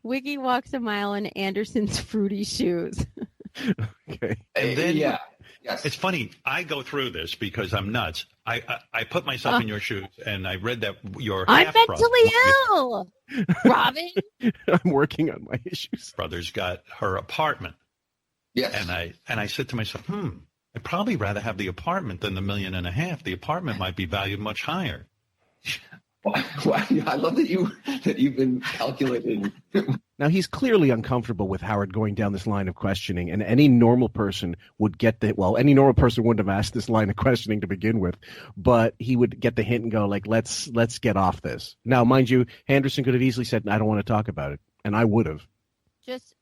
Speaker 8: Wiggy walks a mile in Anderson's fruity shoes.
Speaker 7: Okay.
Speaker 2: And then, it's funny. I go through this because I'm nuts. I put myself in your shoes, and I read that your half brother.
Speaker 8: I'm mentally ill, Robin.
Speaker 7: I'm working on my issues.
Speaker 2: Brother's got her apartment.
Speaker 9: Yes.
Speaker 2: And I said to myself, I'd probably rather have the apartment than the $1.5 million. The apartment might be valued much higher.
Speaker 9: I love that you've been calculating.
Speaker 7: Now, he's clearly uncomfortable with Howard going down this line of questioning, and any normal person would get any normal person wouldn't have asked this line of questioning to begin with, but he would get the hint and go, let's get off this. Now, mind you, Henderson could have easily said, I don't want to talk about it, and I would have.
Speaker 8: Just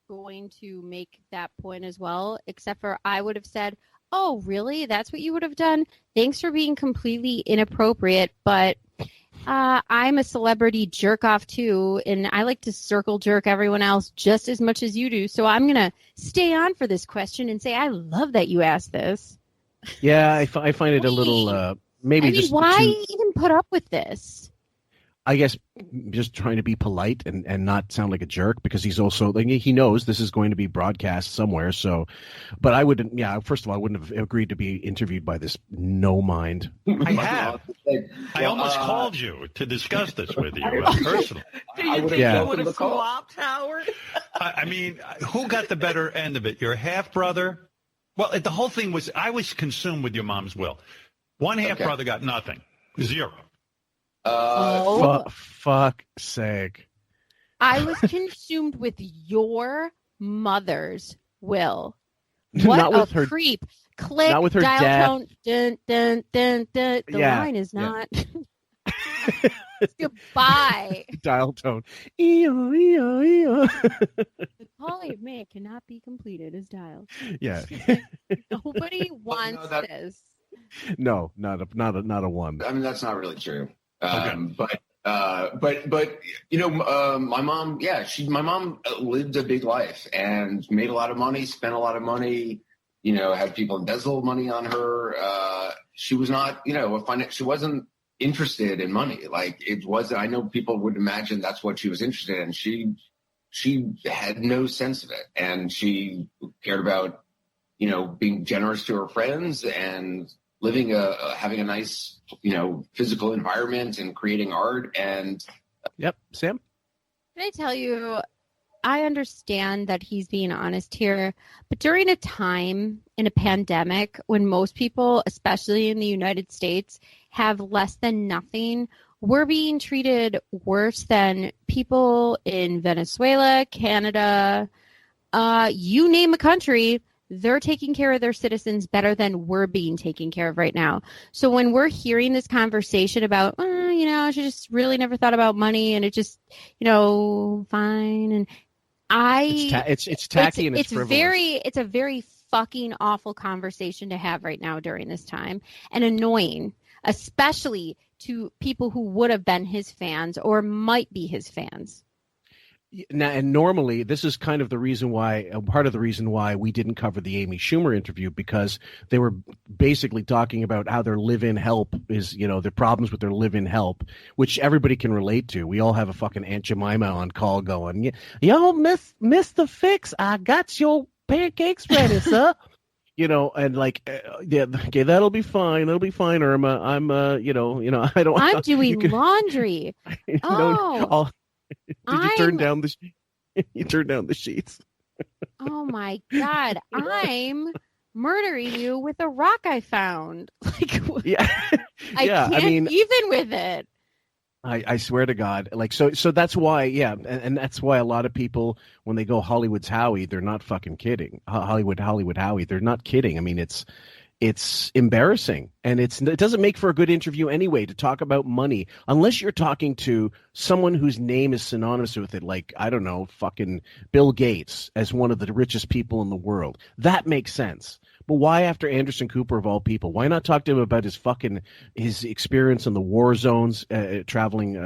Speaker 8: going to make that point as well, except for I would have said, oh, really? That's what you would have done? Thanks for being completely inappropriate, but I'm a celebrity jerk-off too, and I like to circle jerk everyone else just as much as you do, so I'm going to stay on for this question and say I love that you asked this.
Speaker 7: Yeah, I find it a little
Speaker 8: why even put up with this?
Speaker 7: I guess just trying to be polite and not sound like a jerk because he's also he knows this is going to be broadcast somewhere. So, but I wouldn't. Yeah, first of all, I wouldn't have agreed to be interviewed by this no mind.
Speaker 2: I have. I almost called you to discuss this with you personally.
Speaker 3: Do you think you would have swapped, Howard?
Speaker 2: I mean, who got the better end of it? Your half brother? Well, the whole thing was I was consumed with your mom's will. One half brother got nothing, zero.
Speaker 7: Fuck sake.
Speaker 8: I was consumed with your mother's will. What
Speaker 7: not with her
Speaker 8: creep. Click,
Speaker 7: not with her
Speaker 8: dial
Speaker 7: dad.
Speaker 8: tone, dun, dun, dun, dun. The line is not. Goodbye.
Speaker 7: Dial tone. The
Speaker 8: call you've made cannot be completed as dialed.
Speaker 7: Yeah.
Speaker 8: Nobody wants this.
Speaker 7: No, not a one.
Speaker 9: I mean, that's not really true.
Speaker 2: Okay.
Speaker 9: But my mom, my mom lived a big life and made a lot of money, spent a lot of money, had people embezzle money on her. she was not, she wasn't interested in money. Like it wasn't, I know people would imagine that's what she was interested in. She had no sense of it. And she cared about, being generous to her friends and living having a nice, physical environment and creating art. And
Speaker 7: yep. Sam?
Speaker 8: Can I tell you, I understand that he's being honest here, but during a time in a pandemic when most people, especially in the United States, have less than nothing, we're being treated worse than people in Venezuela, Canada, you name a country. They're taking care of their citizens better than we're being taken care of right now. So when we're hearing this conversation about, she just really never thought about money and it just, fine. And
Speaker 7: it's tacky and it's frivolous.
Speaker 8: It's a very fucking awful conversation to have right now during this time, and annoying, especially to people who would have been his fans or might be his fans.
Speaker 7: Now, and normally this is kind of the reason why, part of the reason why we didn't cover the Amy Schumer interview, because they were basically talking about how their live-in help is, their problems with their live-in help, which everybody can relate to. We all have a fucking Aunt Jemima on call going, yo, Mr. Fix, I got your pancakes ready, sir. And like, okay, that'll be fine. That'll be fine, Irma. I'm, I don't.
Speaker 8: I'm doing laundry.
Speaker 7: Did you turn down the sheets?
Speaker 8: Oh my God! I'm murdering you with a rock I found. Like,
Speaker 7: yeah,
Speaker 8: I can't even with it.
Speaker 7: I swear to God, like so that's why, and that's why a lot of people, when they go Hollywood's Howie, they're not fucking kidding. Hollywood Howie, they're not kidding. I mean, it's embarrassing, and it doesn't make for a good interview anyway to talk about money unless you're talking to someone whose name is synonymous with it, like, I don't know, fucking Bill Gates as one of the richest people in the world. That makes sense. But why after Anderson Cooper of all people? Why not talk to him about his experience in the war zones, traveling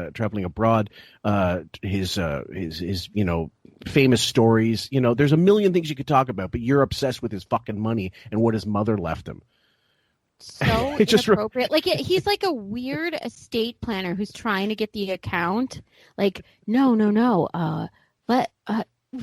Speaker 7: abroad, his famous stories? There's a million things you could talk about, but you're obsessed with his fucking money and what his mother left him.
Speaker 8: So inappropriate. He's like a weird estate planner who's trying to get the account. Like, no.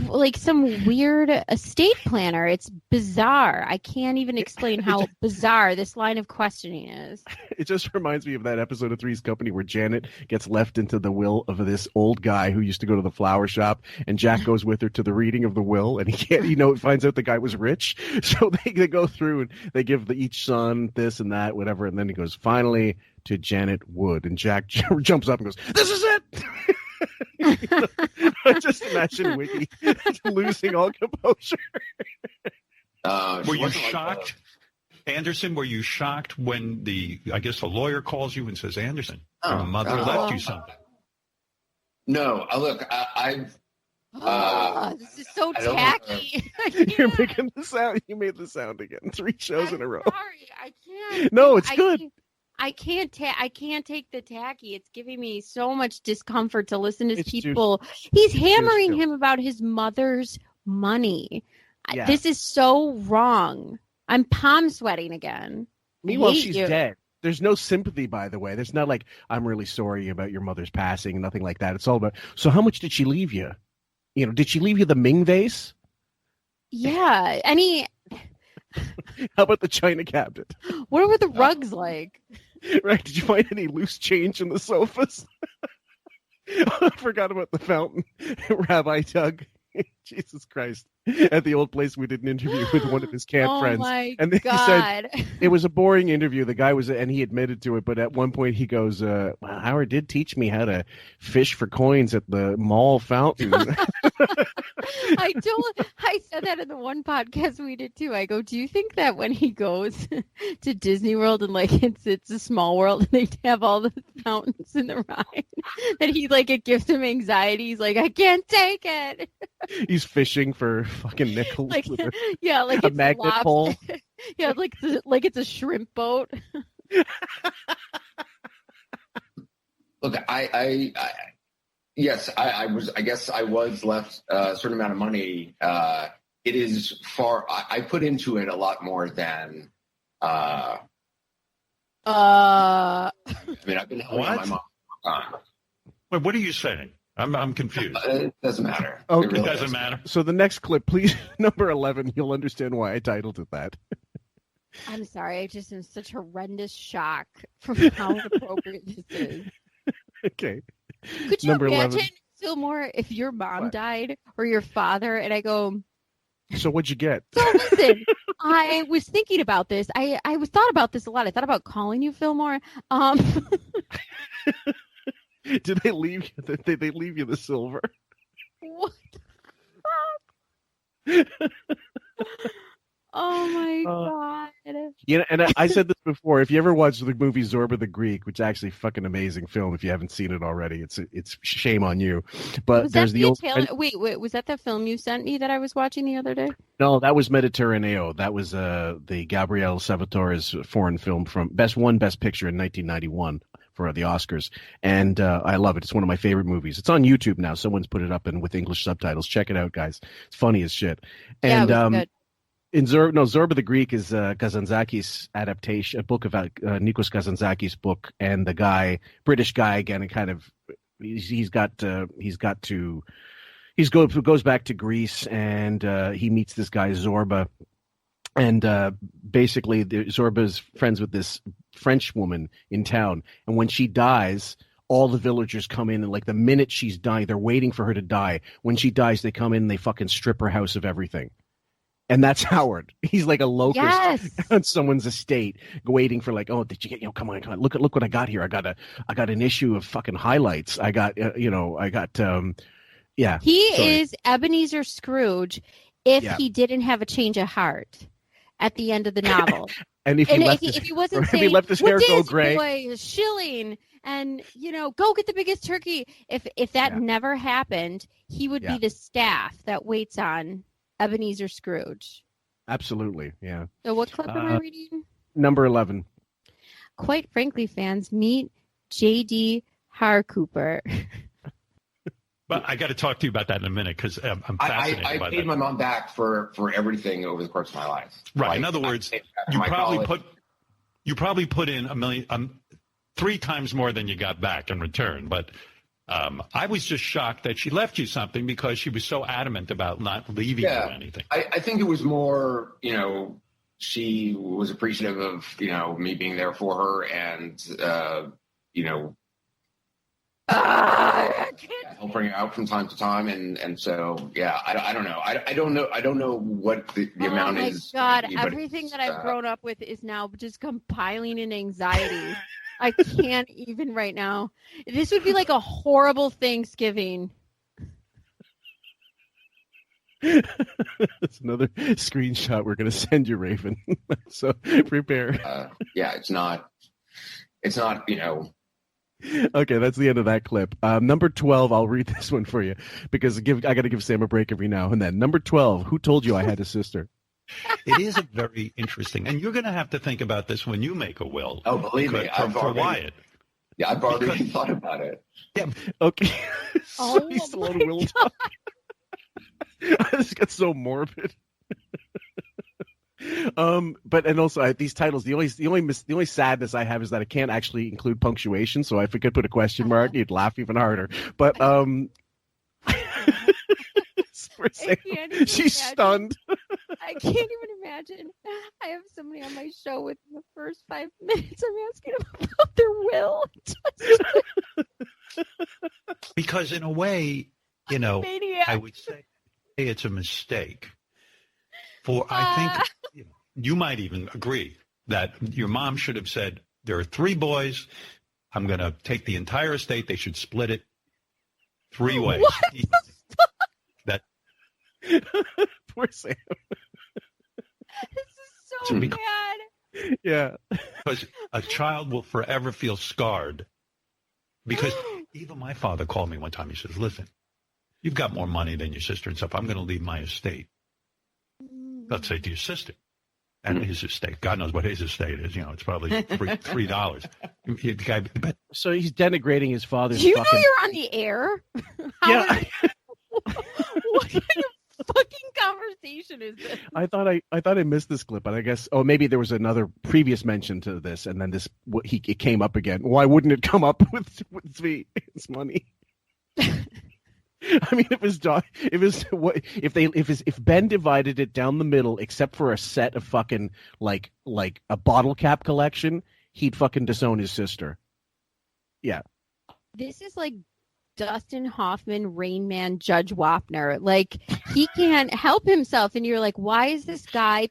Speaker 8: Like some weird estate planner. It's bizarre. I can't even explain how bizarre this line of questioning is.
Speaker 7: It just reminds me of that episode of Three's Company where Janet gets left into the will of this old guy who used to go to the flower shop, and Jack goes with her to the reading of the will, and he can't, finds out the guy was rich. So they go through and they give each son this and that, whatever, and then he goes, finally, to Janet Wood, and Jack jumps up and goes, this is it! I just imagine Wiggy losing all composure.
Speaker 2: Were you shocked, Anderson? Were you shocked when the lawyer calls you and says, Anderson, your mother left you something?
Speaker 9: No, look,
Speaker 8: this is so tacky.
Speaker 7: You're making the sound. You made the sound again. 3 shows in a row.
Speaker 8: Sorry, I can't.
Speaker 7: No, it's good.
Speaker 8: I can't take the tacky. It's giving me so much discomfort to listen to people. He's hammering him about his mother's money. Yeah. This is so wrong. I'm palm sweating again.
Speaker 7: Meanwhile, she's dead. There's no sympathy, by the way. There's not like, I'm really sorry about your mother's passing, nothing like that. It's all about, so how much did she leave you? Did she leave you the Ming vase?
Speaker 8: Yeah.
Speaker 7: How about the China cabinet?
Speaker 8: What were the rugs like?
Speaker 7: Right. Did you find any loose change in the sofas? I forgot about the fountain. Rabbi Doug. Jesus Christ. At the old place, we did an interview with one of his camp friends.
Speaker 8: And he said
Speaker 7: it was a boring interview. The guy and he admitted to it, but at one point he goes, well, Howard did teach me how to fish for coins at the mall fountain.
Speaker 8: I said that in the one podcast we did too. I go, do you think that when he goes to Disney World and it's a small world and they have all the fountains in the ride, that it gives him anxiety? He's like, I can't take it.
Speaker 7: He's fishing for fucking nickels with a
Speaker 8: it's
Speaker 7: magnet pole.
Speaker 8: Yeah, like it's a shrimp boat.
Speaker 9: Look, yes, I was left a certain amount of money. It is far. I put into it a lot more than I mean, I've been holding on my mom for a long time.
Speaker 4: Wait, what are you saying? I'm confused.
Speaker 9: It doesn't matter.
Speaker 7: Okay.
Speaker 9: It really
Speaker 4: doesn't matter.
Speaker 7: So the next clip, please, number 11. You'll understand why I titled it that.
Speaker 8: I'm sorry. I just in such horrendous shock from how inappropriate this is.
Speaker 7: Okay.
Speaker 8: Could you
Speaker 7: Number
Speaker 8: imagine,
Speaker 7: 11.
Speaker 8: Fillmore, if your mom
Speaker 7: What?
Speaker 8: died or your father, and I go,
Speaker 7: So what'd you get?
Speaker 8: so listen, I was thinking about this. I thought about this a lot. I thought about calling you Fillmore.
Speaker 7: Did they leave you? Did they leave you the silver?
Speaker 8: What the fuck? Oh my god!
Speaker 7: You know, and I said this before. If you ever watch the movie Zorba the Greek, which is actually a fucking amazing film, if you haven't seen it already, it's shame on you. But
Speaker 8: Was
Speaker 7: there's
Speaker 8: that
Speaker 7: the old.
Speaker 8: wait, was that the film you sent me that I was watching the other day?
Speaker 7: No, that was Mediterraneo. That was the Gabriel Salvatore's foreign film from Best Picture in 1991 for the Oscars, and I love it. It's one of my favorite movies. It's on YouTube now. Someone's put it up and with English subtitles. Check it out, guys. It's funny as shit. And
Speaker 8: yeah, it was good.
Speaker 7: Zorba the Greek is Kazantzakis' adaptation, a book of Nikos Kazantzakis' book, and the guy, British guy again, and kind of he goes back to Greece, and he meets this guy Zorba, and basically Zorba's friends with this French woman in town, and when she dies, all the villagers come in, and like the minute she's dying, they're waiting for her to die. When she dies, they come in and they fucking strip her house of everything. And that's Howard. He's like a locust on someone's estate, waiting for like, oh, did you get? Come on, look what I got here. I got an issue of fucking highlights. I got, He
Speaker 8: Sorry.
Speaker 7: is
Speaker 8: Ebenezer Scrooge if he didn't have a change of heart at the end of the novel.
Speaker 7: And if he left his hair go gray,
Speaker 8: boy, shilling, and go get the biggest turkey. If that never happened, he would be the staff that waits on Ebenezer Scrooge.
Speaker 7: Absolutely, yeah.
Speaker 8: So what clip am I reading?
Speaker 7: Number 11.
Speaker 8: Quite frankly, fans, meet J.D. Harcooper.
Speaker 4: But I got to talk to you about that in a minute because I'm fascinated by that.
Speaker 9: I paid my mom back for everything over the course of my life.
Speaker 4: Right.
Speaker 9: Like,
Speaker 4: in other words, you probably put in $1 million, 3 times more than you got back in return. But I was just shocked that she left you something because she was so adamant about not leaving you anything.
Speaker 9: I think it was more, she was appreciative of, me being there for her and, helping her out from time to time. And so, yeah, I don't know. I don't know what the amount is.
Speaker 8: Oh my God. Everything that I've grown up with is now just compiling in anxiety. I can't even right now. This would be like a horrible Thanksgiving.
Speaker 7: That's another screenshot we're going to send you, Raven. So prepare.
Speaker 9: It's not.
Speaker 7: Okay, that's the end of that clip. Number 12, I'll read this one for you because I got to give Sam a break every now and then. Number 12, who told you I had a sister?
Speaker 4: It is a very interesting, and you're going to have to think about this when you make a will.
Speaker 9: Oh, believe me,
Speaker 4: for Wyatt.
Speaker 9: Yeah, I've already thought about it.
Speaker 7: Yeah. Okay. So he's still on will talk. I just got so morbid. But also these titles, the only sadness I have is that I can't actually include punctuation. So if we could put a question mark, you'd laugh even harder. But she's stunned.
Speaker 8: I can't even imagine. I have somebody on my show within the first 5 minutes. I'm asking them about their will.
Speaker 4: Because in a way,
Speaker 8: Maniac.
Speaker 4: I would say it's a mistake. I think you might even agree that your mom should have said, there are 3 boys. I'm going to take the entire estate. They should split it 3 ways.
Speaker 8: What?
Speaker 7: Poor Sam.
Speaker 8: This is so bad.
Speaker 7: Yeah.
Speaker 4: Because a child will forever feel scarred. Because even my father called me one time. He says, listen, you've got more money than your sister and stuff. I'm going to leave my estate. Let's say to your sister. And his estate, God knows what his estate is. It's probably $3.
Speaker 7: So he's denigrating his father's.
Speaker 8: Do you know you're on the air?
Speaker 7: Yeah.
Speaker 8: What kind of fucking conversation is this?
Speaker 7: I thought I missed this clip, but I guess maybe there was another previous mention to this, and then it came up again. Why wouldn't it come up with it's money? I mean, if Ben divided it down the middle, except for a set of fucking like a bottle cap collection, he'd fucking disown his sister. Yeah.
Speaker 8: This is like Dustin Hoffman, Rain Man, Judge Wapner. Like, he can't help himself, and you're like, why is this guy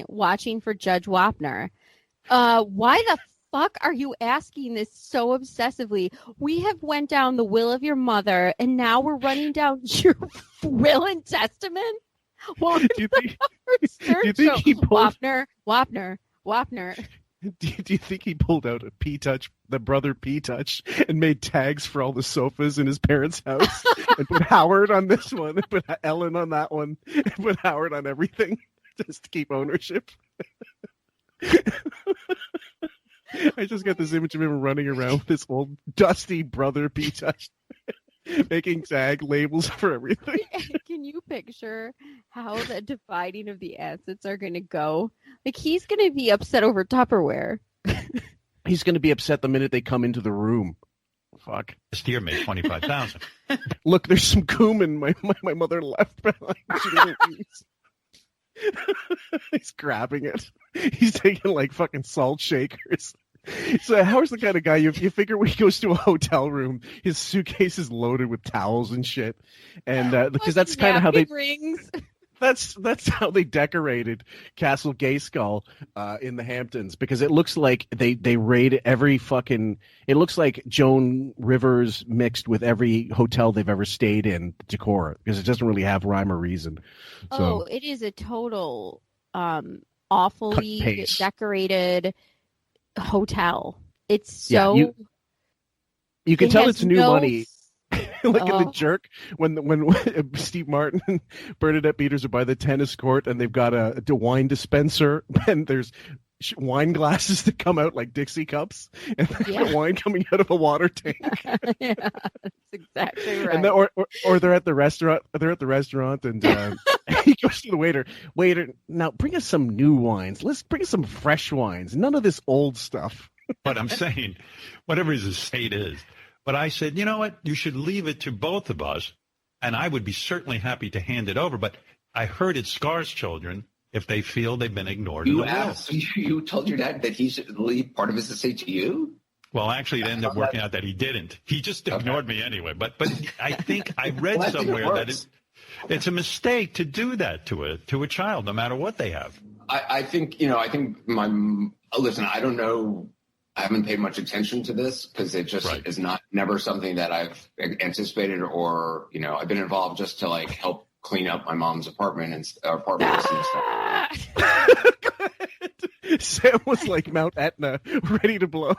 Speaker 8: watching for Judge Wapner? Why the fuck are you asking this so obsessively? We have went down the will of your mother, and now we're running down your will and testament? Well,
Speaker 7: do you think he pulled...
Speaker 8: Wapner.
Speaker 7: Do you think he pulled out a P-Touch, the brother P-Touch, and made tags for all the sofas in his parents' house, and put Howard on this one, and put Ellen on that one, and put Howard on everything, just to keep ownership? I just got this image of him running around with this old dusty brother P-Touch, making tag labels for everything.
Speaker 8: Can you picture how the dividing of the assets are going to go? Like, he's going to be upset over Tupperware.
Speaker 7: He's going to be upset the minute they come into the room. Fuck.
Speaker 2: This year made $25,000.
Speaker 7: Look, there's some cumin my mother left behind. She didn't use. He's grabbing it. He's taking like fucking salt shakers. So Howard's the kind of guy you figure when he goes to a hotel room, his suitcase is loaded with towels and shit, and because that's kind of how they
Speaker 8: rings.
Speaker 7: That's how they decorated Castle Gayskull in the Hamptons, because it looks like they raid every fucking. It looks like Joan Rivers mixed with every hotel they've ever stayed in decor, because it doesn't really have rhyme or reason. So,
Speaker 8: it is a total awfully decorated hotel. It's so
Speaker 7: you can tell it's new money. Like in The Jerk, when Steve Martin and Bernadette Peters are by the tennis court, and they've got a wine dispenser, and there's wine glasses that come out like Dixie cups, and wine coming out of a water tank.
Speaker 8: Yeah, that's exactly right.
Speaker 7: And or they're at the restaurant. And he goes to the waiter, now bring us some new wines. Let's bring us some fresh wines. None of this old stuff.
Speaker 2: But I'm saying, whatever his estate is. But I said, you know what? You should leave it to both of us, and I would be certainly happy to hand it over. But I heard it scars children if they feel they've been ignored.
Speaker 9: You asked. You told your dad that he should leave part of his estate to you?
Speaker 2: Well, actually, it ended up working out that he didn't. He just ignored me anyway. But I think I read somewhere that it's a mistake to do that to a child, no matter what they have.
Speaker 9: I think listen, I don't know. I haven't paid much attention to this because it just is never something that I've anticipated, or, I've been involved just to like help clean up my mom's apartment and stuff.
Speaker 7: Sam was like Mount Etna, ready to blow.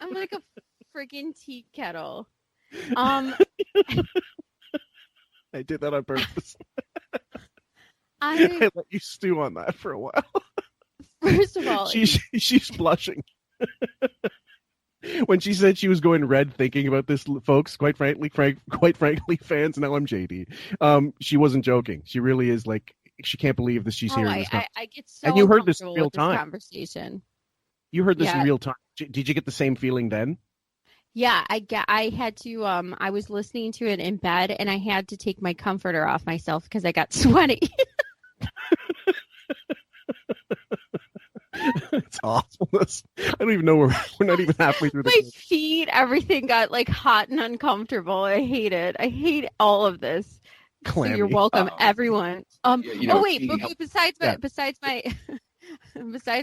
Speaker 8: I'm like a freaking tea kettle.
Speaker 7: I did that on purpose.
Speaker 8: I
Speaker 7: let you stew on that for a while.
Speaker 8: First of all,
Speaker 7: she's blushing. When she said she was going red thinking about this, folks, quite frankly, fans, now I'm JD. She wasn't joking. She really is like, she can't believe that she's hearing this.
Speaker 8: I get so
Speaker 7: and you heard this in real time.
Speaker 8: Conversation.
Speaker 7: You heard this in real time. Did you get the same feeling then?
Speaker 8: Yeah, I had to. I was listening to it in bed, and I had to take my comforter off myself because I got sweaty.
Speaker 7: It's awful. I don't even know we're not even halfway through.
Speaker 8: My feet, everything got like hot and uncomfortable. I hate it. I hate all of this. So you're welcome, everyone. Besides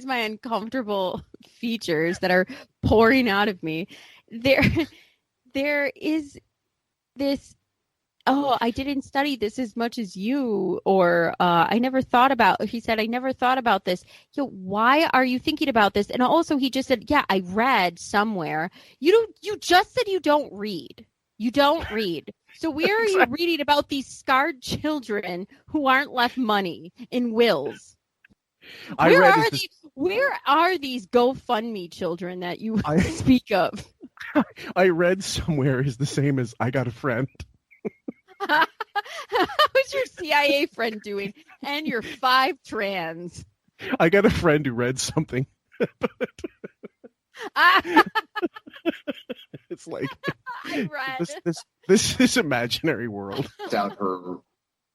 Speaker 8: my uncomfortable features that are pouring out of me, there is this. Oh, I didn't study this as much as you, or I never thought about. He said, I never thought about this. Why are you thinking about this? And also, he just said, yeah, I read somewhere. You just said you don't read. You don't read. So where are you reading about these scarred children who aren't left money in wills? Where are these GoFundMe children that you speak of?
Speaker 7: I read somewhere is the same as I got a friend.
Speaker 8: How's your CIA friend doing? And your 5 trans.
Speaker 7: I got a friend who read something. It's like
Speaker 8: I read
Speaker 7: this imaginary world.
Speaker 9: Out her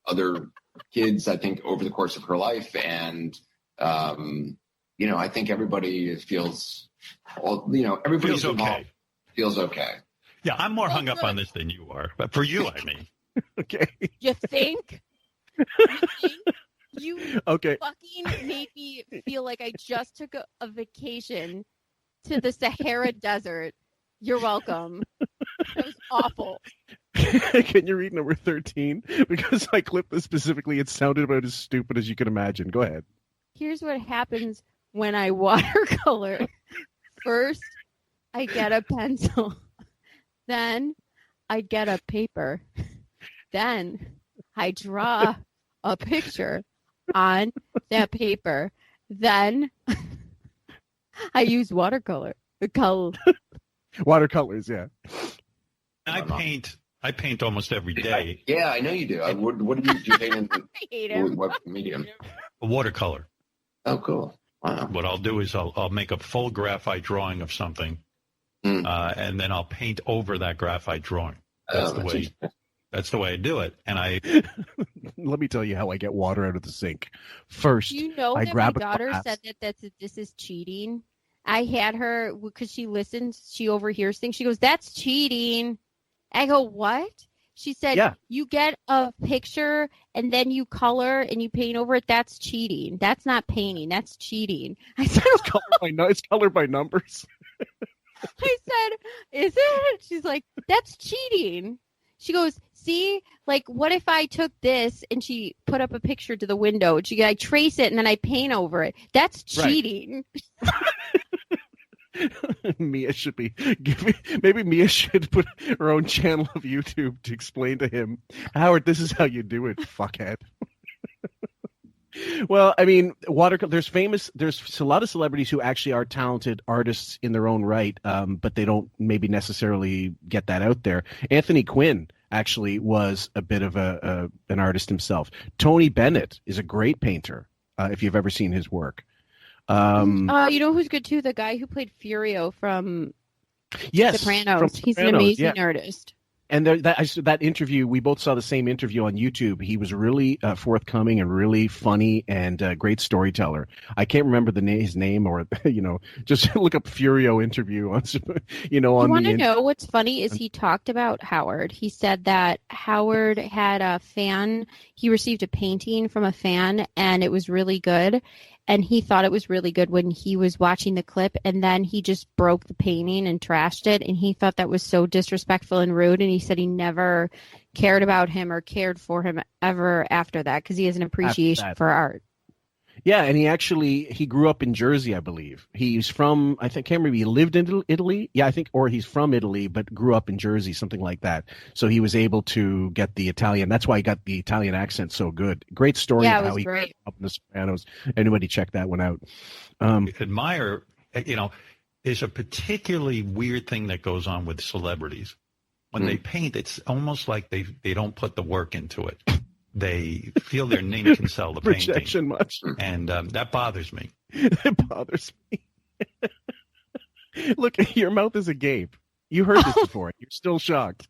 Speaker 9: other kids, I think, over the course of her life, and I think everybody feels, everybody
Speaker 2: Feels okay.
Speaker 9: Feels okay.
Speaker 2: Yeah, I'm more hung up on this than you are, but for you, I mean.
Speaker 7: Okay.
Speaker 8: You think? You
Speaker 7: okay.
Speaker 8: fucking made me feel like I just took a vacation to the Sahara Desert. You're welcome. That was awful.
Speaker 7: Can you read number 13? Because I clipped this specifically. It sounded about as stupid as you can imagine. Go ahead.
Speaker 8: Here's what happens when I watercolor. First, I get a pencil. Then I get a paper. Then I draw a picture on that paper. Then I use watercolor.
Speaker 7: Watercolors, yeah.
Speaker 2: I paint almost every day.
Speaker 9: Yeah, I know you do. What do you paint in?
Speaker 8: I hate him.
Speaker 9: What medium?
Speaker 2: A watercolor.
Speaker 9: Oh, cool. Wow.
Speaker 2: What I'll do is I'll make a full graphite drawing of something, and then I'll paint over that graphite drawing. That's the way I do it. And
Speaker 8: Let
Speaker 7: me tell you how I get water out of the sink. First,
Speaker 8: you know
Speaker 7: I
Speaker 8: that
Speaker 7: grab
Speaker 8: my daughter
Speaker 7: glass.
Speaker 8: said that this is cheating. I had her because she listens. She overhears things. She goes, "That's cheating." I go, "What?" She said,
Speaker 7: Yeah.
Speaker 8: "You get a picture and then you color and you paint over it. That's cheating. That's not painting. That's cheating." I said,
Speaker 7: It's colored by numbers.
Speaker 8: I said, "Is it?" She's like, "That's cheating." She goes, "See, like, what if I took this and she put up a picture to the window? I trace it and then I paint over it. That's cheating."
Speaker 7: Mia should be maybe Mia should put her own channel of YouTube to explain to him, Howard, this is how you do it, fuckhead. Well, I mean, there's a lot of celebrities who actually are talented artists in their own right, but they don't maybe necessarily get that out there. Anthony Quinn actually was a bit of an artist himself. Tony Bennett is a great painter, if you've ever seen his work.
Speaker 8: You know who's good too? The guy who played Furio from Sopranos. He's an amazing artist.
Speaker 7: And that interview, we both saw the same interview on YouTube. He was really forthcoming and really funny and a great storyteller. I can't remember his name, or just look up Furio interview on
Speaker 8: You want to know what's funny is he talked about Howard. He said that Howard had a fan. He received a painting from a fan, and it was really good. And he thought it was really good when he was watching the clip, and then he just broke the painting and trashed it, and he thought that was so disrespectful and rude, and he said he never cared about him or cared for him ever after that because he has an appreciation for art.
Speaker 7: Yeah, and he grew up in Jersey, I believe. He's from, I can't remember, he lived in Italy. Yeah, I think, or he's from Italy, but grew up in Jersey, something like that. So he was able to get the Italian. That's why he got the Italian accent so good. Great story of how he grew up in The Sopranos. Anybody check that one out.
Speaker 2: Admire, there's a particularly weird thing that goes on with celebrities. When they paint, it's almost like they don't put the work into it. They feel their name can sell the painting.
Speaker 7: Rejection much.
Speaker 2: And that bothers me.
Speaker 7: It bothers me. Look, your mouth is agape. You heard this before. You're still shocked.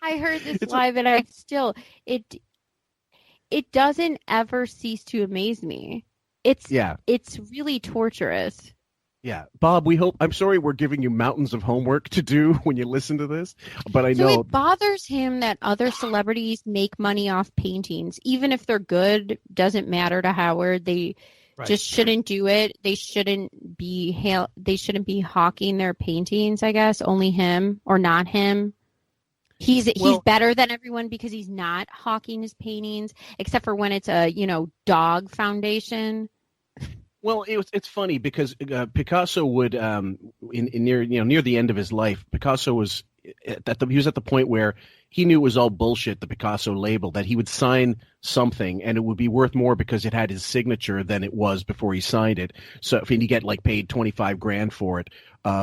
Speaker 8: I heard this live, and I still it doesn't ever cease to amaze me. It's really torturous.
Speaker 7: Yeah, Bob, I'm sorry we're giving you mountains of homework to do when you listen to this, but I know.
Speaker 8: So it bothers him that other celebrities make money off paintings. Even if they're good, doesn't matter to Howard. They just shouldn't do it. They shouldn't be hawking their paintings, I guess. Only him or not him. He's better than everyone because he's not hawking his paintings, except for when it's a, dog foundation.
Speaker 7: Well, it's funny because Picasso would near the end of his life, Picasso was he was at the point where he knew it was all bullshit, the Picasso label, that he would sign something and it would be worth more because it had his signature than it was before he signed it. So if he get like paid $25,000 for it,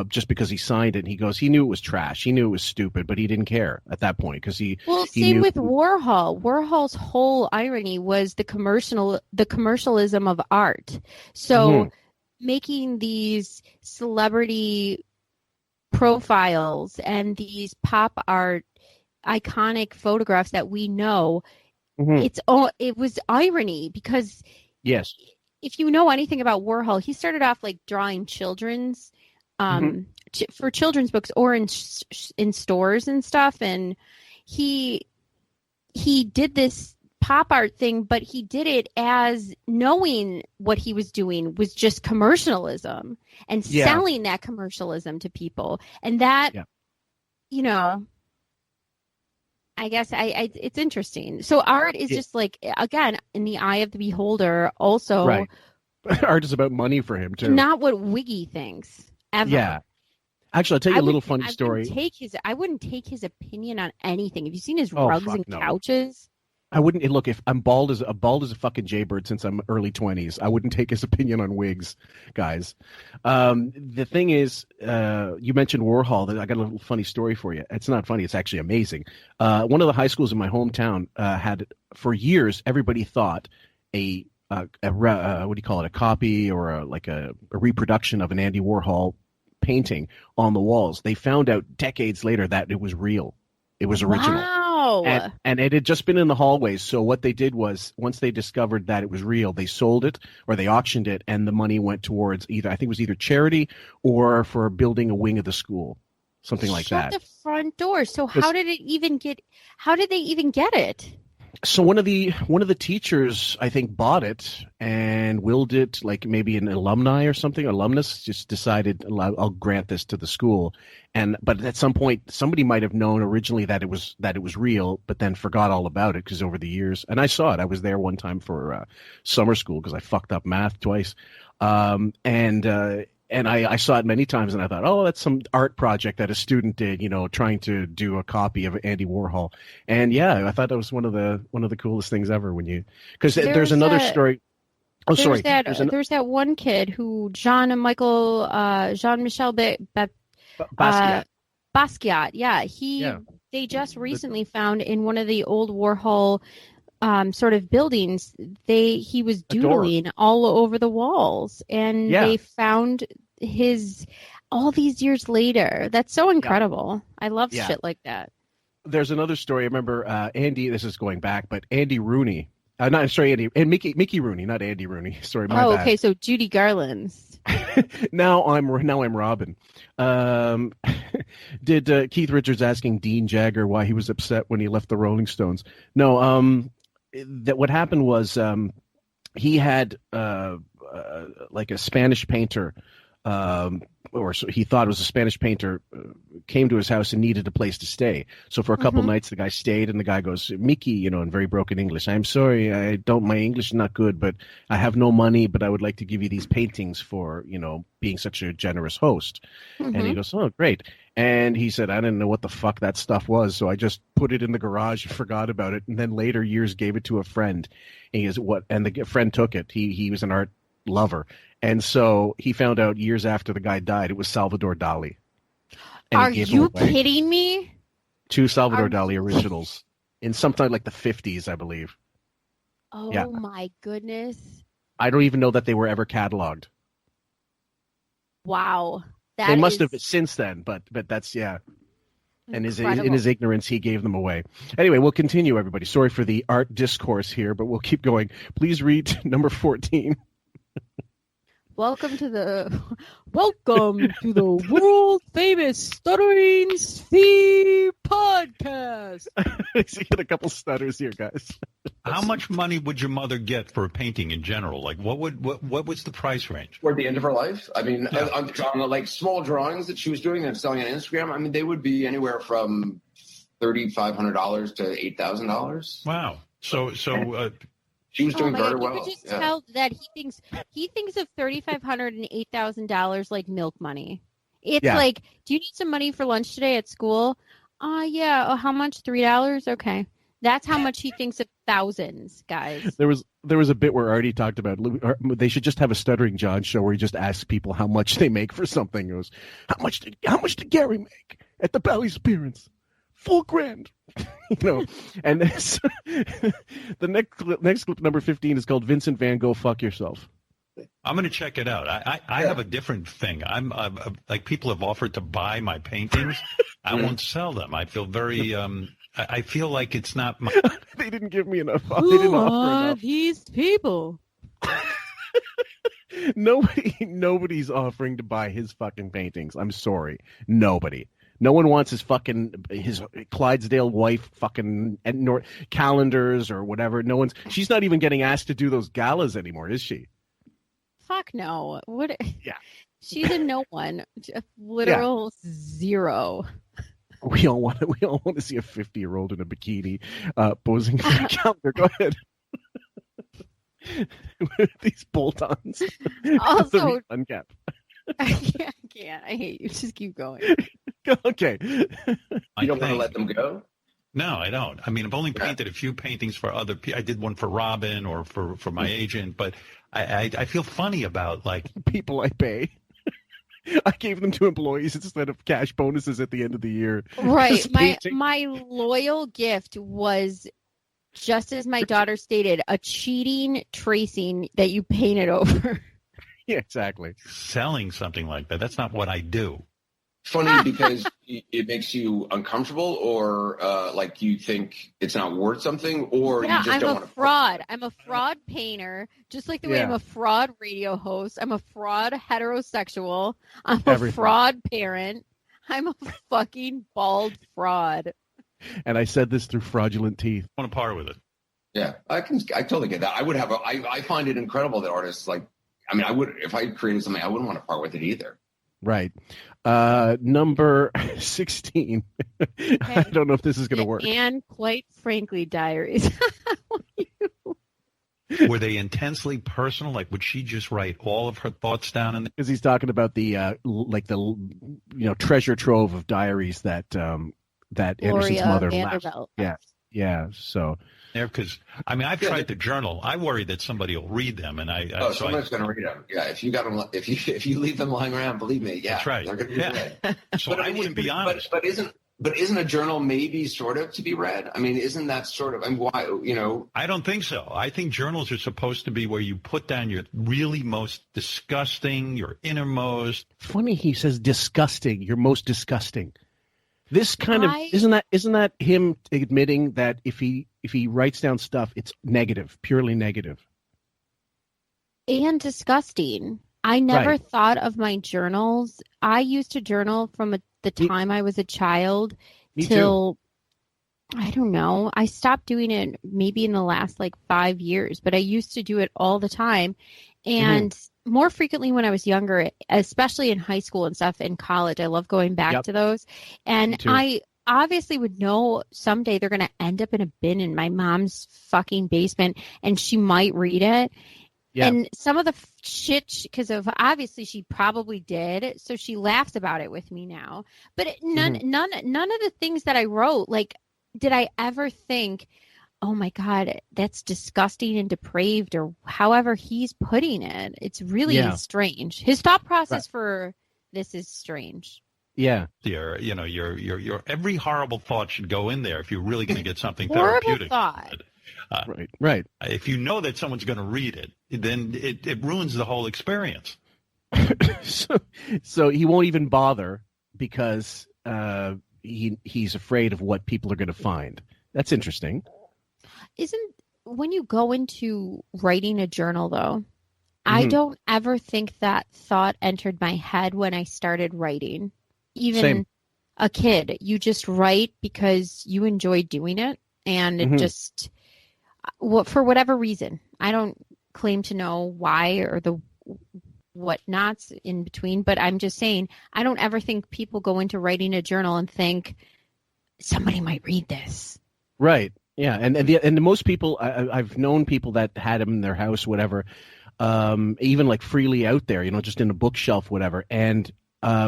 Speaker 7: just because he signed it, and he knew it was trash. He knew it was stupid, but he didn't care at that point because he
Speaker 8: same
Speaker 7: knew.
Speaker 8: With Warhol. Warhol's whole irony was the commercialism of art. So making these celebrity profiles and these pop art iconic photographs that we know, it was irony because
Speaker 7: yes,
Speaker 8: if you know anything about Warhol, he started off like drawing children's for children's books or in stores and stuff, and he did this pop art thing, but he did it as knowing what he was doing was just commercialism and selling that commercialism to people, and that I guess it's interesting. So art is just like, again, in the eye of the beholder. Also,
Speaker 7: right. Art is about money for him too.
Speaker 8: Not what Wiggy thinks. Ever.
Speaker 7: Yeah. Actually, I'll tell you a little funny story.
Speaker 8: I wouldn't take his opinion on anything. Have you seen his rugs and couches?
Speaker 7: I wouldn't. Look, if I'm bald as a fucking jaybird since I'm early 20s, I wouldn't take his opinion on wigs, guys. The thing is, you mentioned Warhol. I got a little funny story for you. It's not funny. It's actually amazing. One of the high schools in my hometown had, for years, everybody thought what do you call it? A copy or a reproduction of an Andy Warhol painting on the walls. They found out decades later that it was real. It was original.
Speaker 8: Wow.
Speaker 7: And it had just been in the hallways. So what they did was, once they discovered that it was real, they sold it or they auctioned it, and the money went towards either charity or for building a wing of the school, something like that.
Speaker 8: Shut the front door. So how did they even get it?
Speaker 7: So one of the teachers, I think, bought it and willed it, like maybe an alumnus just decided, I'll grant this to the school. But at some point, somebody might have known originally that it was real, but then forgot all about it because over the years, and I saw it. I was there one time for summer school because I fucked up math twice. And I saw it many times, and I thought, oh, that's some art project that a student did, trying to do a copy of Andy Warhol. And yeah, I thought that was one of the coolest things ever because there's another story. Oh, sorry.
Speaker 8: There's that one kid who Jean-Michel Basquiat. Yeah, they just recently found in one of the old Warhol sort of buildings, he was doodling all over the walls, and they found his all these years later. That's so incredible. I love shit like that.
Speaker 7: There's another story. I remember Andy. This is going back, but Andy Rooney. Andy and Mickey Rooney, not Andy Rooney. Sorry, my bad.
Speaker 8: Okay. So Judy Garland's.
Speaker 7: Now I'm Robin. Did Keith Richards asking Dean Jagger why he was upset when he left the Rolling Stones? No. That what happened was he had like a Spanish painter, or so he thought it was a Spanish painter, came to his house and needed a place to stay. So for a couple nights, the guy stayed, and the guy goes, Mickey, in very broken English, I'm sorry, my English is not good, but I have no money, but I would like to give you these paintings for, being such a generous host. And he goes, oh, great. And he said, I didn't know what the fuck that stuff was, so I just put it in the garage and forgot about it. And then later years gave it to a friend. And he goes, what? And the friend took it. He was an art lover. And so he found out years after the guy died, it was Salvador Dali. And
Speaker 8: are you kidding me?
Speaker 7: 2 Salvador Dali originals in sometime like the 50s, I believe.
Speaker 8: Oh, my goodness.
Speaker 7: I don't even know that they were ever cataloged.
Speaker 8: Wow.
Speaker 7: They must have since then, but that's, yeah. And in his ignorance, he gave them away. Anyway, we'll continue, everybody. Sorry for the art discourse here, but we'll keep going. Please read number 14.
Speaker 8: Welcome to the world famous Stuttering Steve podcast.
Speaker 7: You get a couple stutters here, guys.
Speaker 2: How much money would your mother get for a painting in general? Like, what was the price range?
Speaker 9: Toward the end of her life? I mean, I'm drawing like small drawings that she was doing and selling on Instagram. I mean, they would be anywhere from $3,500 to $8,000.
Speaker 2: Wow. So
Speaker 9: she was doing very well.
Speaker 8: You could just tell that he thinks of $3,500 and $8,000 like milk money. It's like, do you need some money for lunch today at school? Yeah. Oh, how much? $3? Okay. That's how much he thinks of thousands, guys.
Speaker 7: There was a bit where Artie talked about they should just have a Stuttering John show where he just asks people how much they make for something. He goes, how much did Gary make at the Bally's appearance? $4,000. And this, the next clip, number 15, is called Vincent Van Gogh Fuck Yourself.
Speaker 2: I'm going to check it out. I have a different thing. I'm like, people have offered to buy my paintings. I won't sell them. I feel very I feel like it's not my...
Speaker 7: They didn't give me enough.
Speaker 8: Who
Speaker 7: they didn't
Speaker 8: are
Speaker 7: offer enough.
Speaker 8: these people?
Speaker 7: Nobody's offering to buy his fucking paintings. I'm sorry. Nobody. No one wants his Clydesdale wife fucking calendars or whatever. She's not even getting asked to do those galas anymore, is she?
Speaker 8: Fuck no. What?
Speaker 7: Yeah.
Speaker 8: She's a no one. A literal zero.
Speaker 7: We all want to see a 50-year-old in a bikini posing for a calendar. Go ahead. With these bolt-ons.
Speaker 8: Also,
Speaker 7: uncap.
Speaker 8: I can't. I hate you. Just keep going.
Speaker 7: Okay.
Speaker 9: You don't want to let them go?
Speaker 2: No, I don't. I mean, I've only painted a few paintings for other people. I did one for Robin or for my agent, but I feel funny about, like,
Speaker 7: people I pay. I gave them to employees instead of cash bonuses at the end of the year.
Speaker 8: Right. My loyal gift was, just as my daughter stated, a cheating tracing that you painted over.
Speaker 7: Yeah, exactly.
Speaker 2: Selling something like that. That's not what I do.
Speaker 9: Funny because it makes you uncomfortable, or like you think it's not worth something, or you just don't want to.
Speaker 8: Fraud. I'm a fraud painter, just like the way I'm a fraud radio host. I'm a fraud heterosexual. I'm a fraud parent. I'm a fucking bald fraud.
Speaker 7: And I said this through fraudulent teeth.
Speaker 2: I want to par with it.
Speaker 9: Yeah, I totally get that. I find it incredible that artists if I created something, I wouldn't want to part with it either.
Speaker 7: Right. Number 16. I don't know if this is going to work.
Speaker 8: And quite frankly, diaries.
Speaker 2: Were they intensely personal? Like, would she just write all of her thoughts down?
Speaker 7: Because he's talking about the treasure trove of diaries that Anderson's mother left. Yeah. So.
Speaker 2: There, because I've tried to journal. I worry that somebody will read them, and
Speaker 9: someone's going to read them. Yeah, if you got them, if you leave them lying around, believe me,
Speaker 2: that's right.
Speaker 9: They're going to be read.
Speaker 2: So I wouldn't be honest.
Speaker 9: But isn't a journal maybe sort of to be read? I mean, isn't that sort of? Why?
Speaker 2: I don't think so. I think journals are supposed to be where you put down your really most disgusting, your innermost.
Speaker 7: Funny, he says disgusting. Your most disgusting. This kind of isn't that him admitting that if he writes down stuff, it's negative, purely negative,
Speaker 8: and disgusting. I never thought of my journals. I used to journal from the time I was a child till I don't know. I stopped doing it maybe in the last 5 years, but I used to do it all the time, and more frequently when I was younger, especially in high school and stuff, in college. I love going back to those. And I obviously would know someday they're going to end up in a bin in my mom's fucking basement, and she might read it. Yeah. And some of the shit, because of obviously she probably did, so she laughs about it with me now. But none of the things that I wrote, did I ever think, oh my God, that's disgusting and depraved, or however he's putting it. It's really strange. His thought process for this is strange.
Speaker 7: Yeah.
Speaker 2: Your every horrible thought should go in there if you're really going to get something
Speaker 8: horrible
Speaker 2: therapeutic.
Speaker 8: Thought.
Speaker 7: Right.
Speaker 2: If you know that someone's going to read it, then it ruins the whole experience.
Speaker 7: So he won't even bother because he's afraid of what people are going to find. That's interesting.
Speaker 8: When you go into writing a journal, though, I don't ever think that thought entered my head when I started writing. Even a kid, you just write because you enjoy doing it, and it just, for whatever reason, I don't claim to know why or the whatnots in between, but I'm just saying, I don't ever think people go into writing a journal and think somebody might read this.
Speaker 7: Right. Yeah, and most people, I've known people that had them in their house, whatever, even freely out there, just in a bookshelf, whatever. And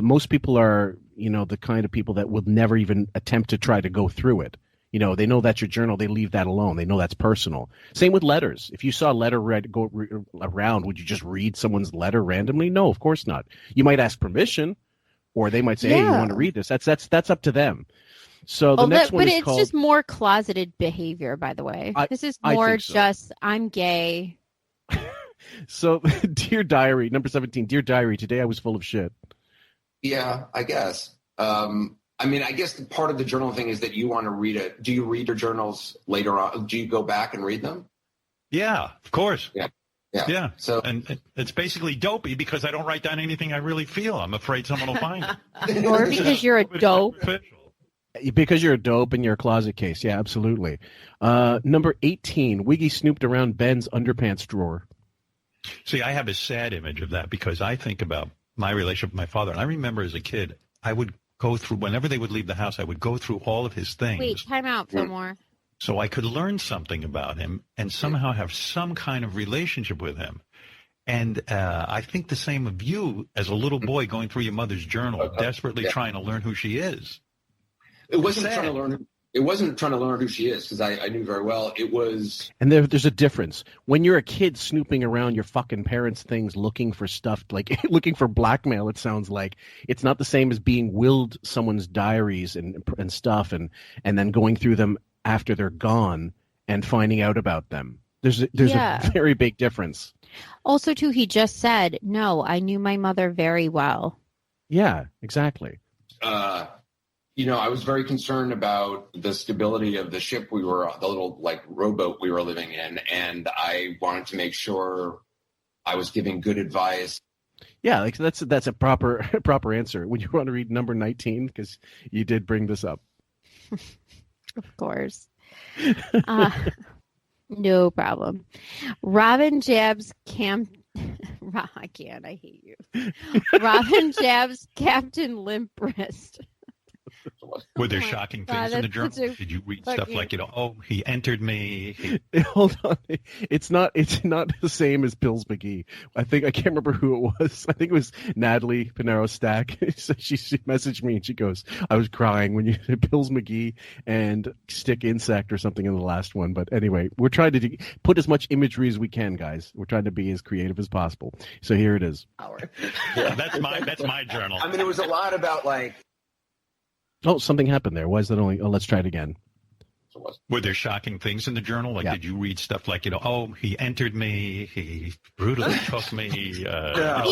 Speaker 7: most people are, the kind of people that will never even attempt to try to go through it. They know that's your journal. They leave that alone. They know that's personal. Same with letters. If you saw a letter around, would you just read someone's letter randomly? No, of course not. You might ask permission, or they might say, "Hey, you want to read this?" That's up to them. So the next one is
Speaker 8: but it's just more closeted behavior, by the way. This is more just I'm gay.
Speaker 7: So, dear diary, number 17, dear diary. Today I was full of shit.
Speaker 9: Yeah, I guess. I guess the part of the journal thing is that you want to read it. Do you read your journals later on? Do you go back and read them?
Speaker 2: Yeah, of course.
Speaker 9: Yeah. So,
Speaker 2: and it's basically dopey because I don't write down anything I really feel. I'm afraid someone will find it.
Speaker 8: Or because you're a dope.
Speaker 7: Because you're a dope and you're a closet case. Yeah, absolutely. Number 18, Wiggy snooped around Ben's underpants drawer.
Speaker 2: See, I have a sad image of that because I think about my relationship with my father. And I remember as a kid, I would go through, whenever they would leave the house, I would go through all of his things.
Speaker 8: Wait, time out, Fillmore.
Speaker 2: So I could learn something about him and somehow have some kind of relationship with him. And I think the same of you as a little boy going through your mother's journal, desperately trying to learn who she is.
Speaker 9: It wasn't trying to learn. It wasn't trying to learn who she is because I knew very well. It was.
Speaker 7: And there's a difference. When you're a kid snooping around your fucking parents' things looking for stuff, like looking for blackmail, it sounds like, it's not the same as being willed someone's diaries and stuff and then going through them after they're gone and finding out about them. There's a very big difference.
Speaker 8: Also, too, he just said, no, I knew my mother very well.
Speaker 7: Yeah, exactly.
Speaker 9: I was very concerned about the stability of the ship the little rowboat we were living in, and I wanted to make sure I was giving good advice.
Speaker 7: Yeah, like that's a proper answer. Would you want to read number 19 because you did bring this up?
Speaker 8: Of course. No problem. Robin Jabs I can't. I hate you. Robin Jabs Captain Limp Wrist.
Speaker 2: Were there shocking things in the journal? Did you read stuff like, he entered me?
Speaker 7: Hold on. It's not the same as Pills McGee. I can't remember who it was. I think it was Natalie Pinero Stack. So she messaged me and she goes, I was crying when you said Pills McGee and Stick Insect or something in the last one. But anyway, we're trying to put as much imagery as we can, guys. We're trying to be as creative as possible. So here it is.
Speaker 2: Yeah, that's my journal.
Speaker 9: I mean, it was a lot about
Speaker 7: Oh, something happened there. Why is that only? Oh, let's try it again.
Speaker 2: Were there shocking things in the journal? Did you read stuff like, he entered me, he brutally took me.
Speaker 8: He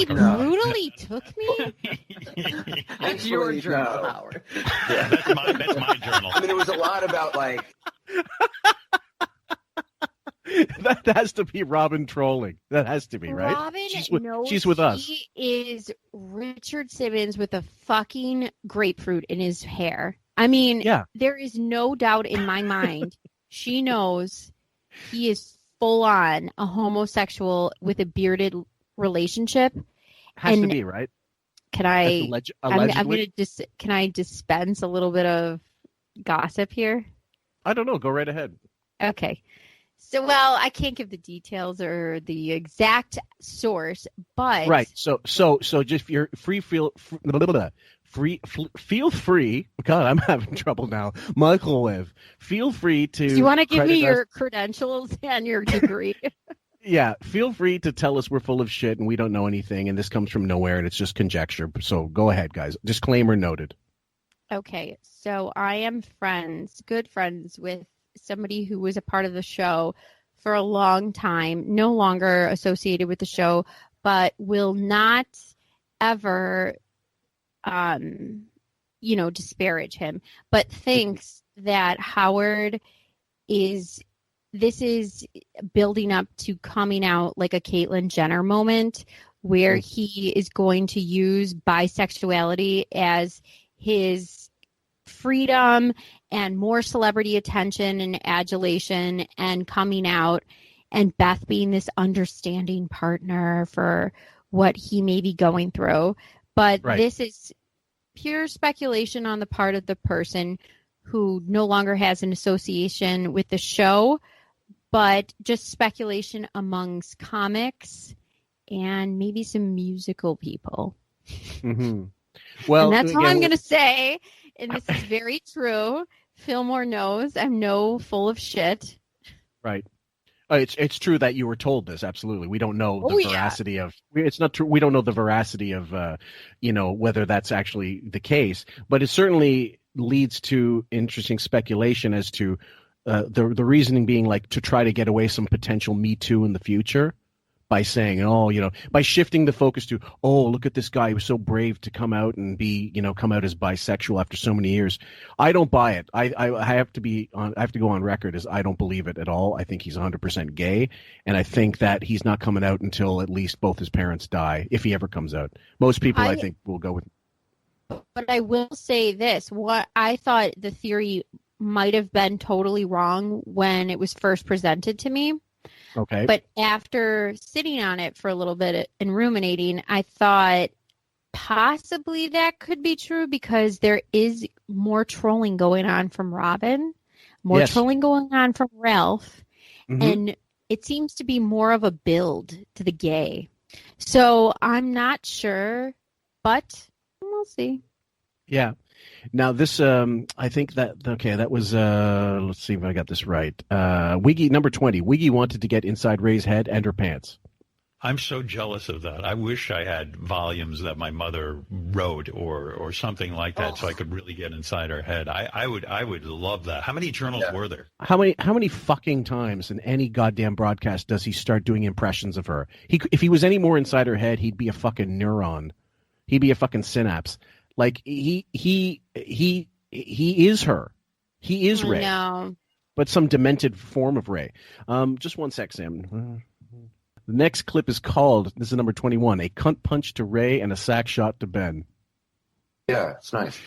Speaker 8: brutally took me?
Speaker 3: That's your journal, Howard.
Speaker 2: Yeah, that's my journal.
Speaker 9: I mean, it was a lot about
Speaker 7: That has to be Robin trolling. That has to be, right?
Speaker 8: Robin
Speaker 7: she's with us.
Speaker 8: He is Richard Simmons with a fucking grapefruit in his hair. I mean, there is no doubt in my mind. She knows he is full on a homosexual with a bearded relationship.
Speaker 7: Has to be, right?
Speaker 8: Can I? Can I dispense a little bit of gossip here?
Speaker 7: I don't know. Go right ahead.
Speaker 8: Okay. So, I can't give the details or the exact source, but
Speaker 7: right. So just you're feel free. God, I'm having trouble now. Microwave. Feel free to.
Speaker 8: Do you want to give me your credentials and your degree?
Speaker 7: Yeah, feel free to tell us we're full of shit and we don't know anything, and this comes from nowhere and it's just conjecture. So go ahead, guys. Disclaimer noted.
Speaker 8: Okay, so I am good friends with somebody who was a part of the show for a long time, no longer associated with the show, but will not ever, disparage him, but thinks that Howard this is building up to coming out like a Caitlyn Jenner moment where he is going to use bisexuality as his freedom and more celebrity attention and adulation and coming out, and Beth being this understanding partner for what he may be going through. But This is pure speculation on the part of the person who no longer has an association with the show, but just speculation amongst comics and maybe some musical people.
Speaker 7: Mm-hmm. Well,
Speaker 8: and that's all I'm going to say. And this is very true. Fillmore knows I'm full of shit.
Speaker 7: Right. It's true that you were told this. Absolutely. We don't know the veracity of. It's not true. We don't know the veracity of, whether that's actually the case. But it certainly leads to interesting speculation as to the reasoning being like to try to get away some potential Me Too in the future by saying, by shifting the focus to, look at this guy who was so brave to come out and come out as bisexual after so many years. I don't buy it. I have to go on record as I don't believe it at all. I think he's 100% gay, and I think that he's not coming out until at least both his parents die, if he ever comes out. Most people, I think, will go with.
Speaker 8: But I will say this: what I thought the theory might have been totally wrong when it was first presented to me.
Speaker 7: Okay.
Speaker 8: But after sitting on it for a little bit and ruminating, I thought possibly that could be true because there is more trolling going on from Robin, more trolling going on from Ralph, and it seems to be more of a build to the gay. So I'm not sure, but we'll see.
Speaker 7: Yeah. Now this, I think that was, let's see if I got this right. Wiggy, number 20. Wiggy wanted to get inside Ray's head and her pants.
Speaker 2: I'm so jealous of that. I wish I had volumes that my mother wrote or something like that so I could really get inside her head. I would love that. How many journals were there?
Speaker 7: How many fucking times in any goddamn broadcast does he start doing impressions of her? If he was any more inside her head, he'd be a fucking neuron. He'd be a fucking synapse. Like he is her. He is Ray.
Speaker 8: No.
Speaker 7: But some demented form of Ray. Just one sec, Sam. The next clip is called, this is number 21, a cunt punch to Ray and a sack shot to Ben.
Speaker 9: Yeah, it's nice.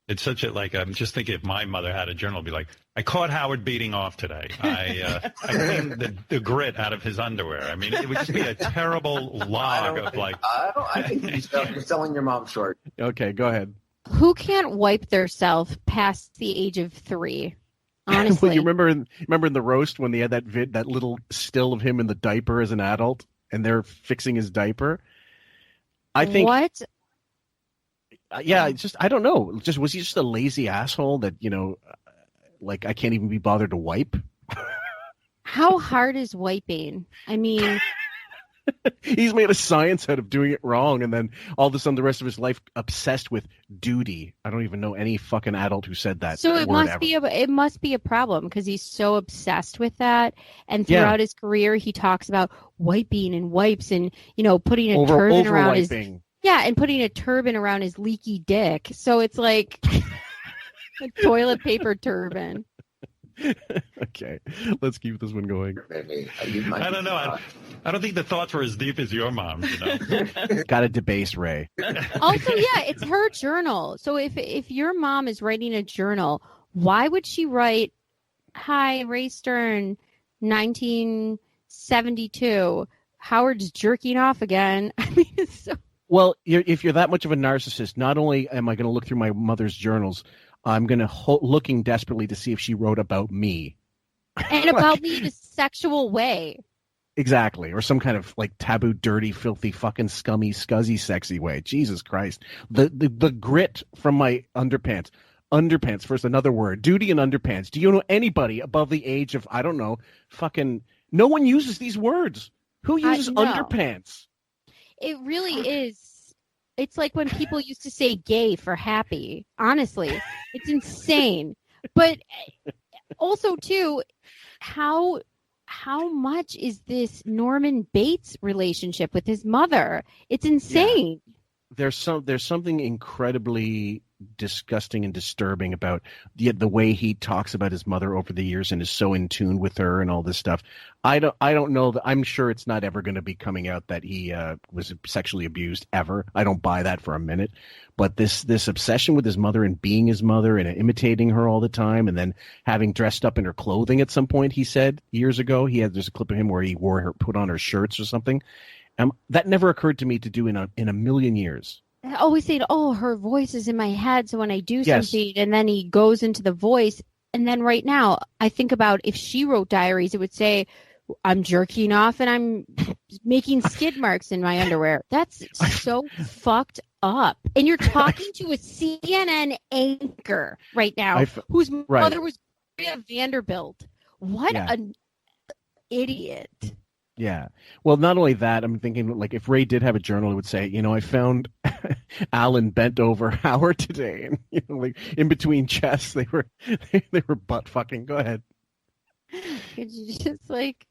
Speaker 2: It's such I'm just thinking if my mother had a journal, it'd be like, I caught Howard beating off today. I cleaned the grit out of his underwear. I mean, it would just be a terrible log of like.
Speaker 9: I think you're selling your mom short.
Speaker 7: Okay, go ahead.
Speaker 8: Who can't wipe theirself past the age of 3? Honestly.
Speaker 7: Well, you remember in the roast when they had that little still of him in the diaper as an adult and they're fixing his diaper? I think.
Speaker 8: What?
Speaker 7: Yeah, it's just I don't know. Was he just a lazy asshole that like I can't even be bothered to wipe?
Speaker 8: How hard is wiping? I mean,
Speaker 7: he's made a science out of doing it wrong, and then all of a sudden the rest of his life obsessed with duty. I don't even know any fucking adult who said that.
Speaker 8: So it must be a problem because he's so obsessed with that, and throughout his career he talks about wiping and wipes and putting a turban around his. Yeah, and putting a turban around his leaky dick. So it's like a toilet paper turban.
Speaker 7: Okay, let's keep this one going.
Speaker 2: I don't know. I don't think the thoughts were as deep as your mom's.
Speaker 7: Got to debase Ray.
Speaker 8: Also, it's her journal. So if your mom is writing a journal, why would she write, "Hi, Ray Stern, 1972. Howard's jerking off again"? I mean, it's so.
Speaker 7: Well, if you're that much of a narcissist, not only am I going to look through my mother's journals, I'm going to looking desperately to see if she wrote about me.
Speaker 8: And about me in a sexual way.
Speaker 7: Exactly. Or some kind of like taboo, dirty, filthy, fucking scummy, scuzzy, sexy way. Jesus Christ. The grit from my underpants. Underpants, first another word. Duty and underpants. Do you know anybody above the age of, I don't know, fucking... No one uses these words. Who uses underpants?
Speaker 8: It really is. It's like when people used to say gay for happy. Honestly, it's insane. But also, too, how much is this Norman Bates relationship with his mother? It's insane.
Speaker 7: Yeah. There's something incredibly disgusting and disturbing about the way he talks about his mother over the years and is so in tune with her and all this stuff. I don't know that. I'm sure it's not ever going to be coming out that he was sexually abused ever. I don't buy that for a minute. But this obsession with his mother and being his mother and imitating her all the time, and then having dressed up in her clothing at some point, he said years ago, there's a clip of him where he put on her shirts or something. That never occurred to me to do in a million years.
Speaker 8: I always say, her voice is in my head. So when I do something and then he goes into the voice, and then right now I think about if she wrote diaries, it would say I'm jerking off and I'm making skid marks in my underwear. That's so fucked up. And you're talking to a CNN anchor right now whose mother was Gloria Vanderbilt. What an idiot.
Speaker 7: Yeah. Well, not only that, I'm thinking, like, if Ray did have a journal, it would say, I found Alan bent over Howard today. And, like, in between chests, they were butt fucking. Go ahead.
Speaker 8: Could you just, like,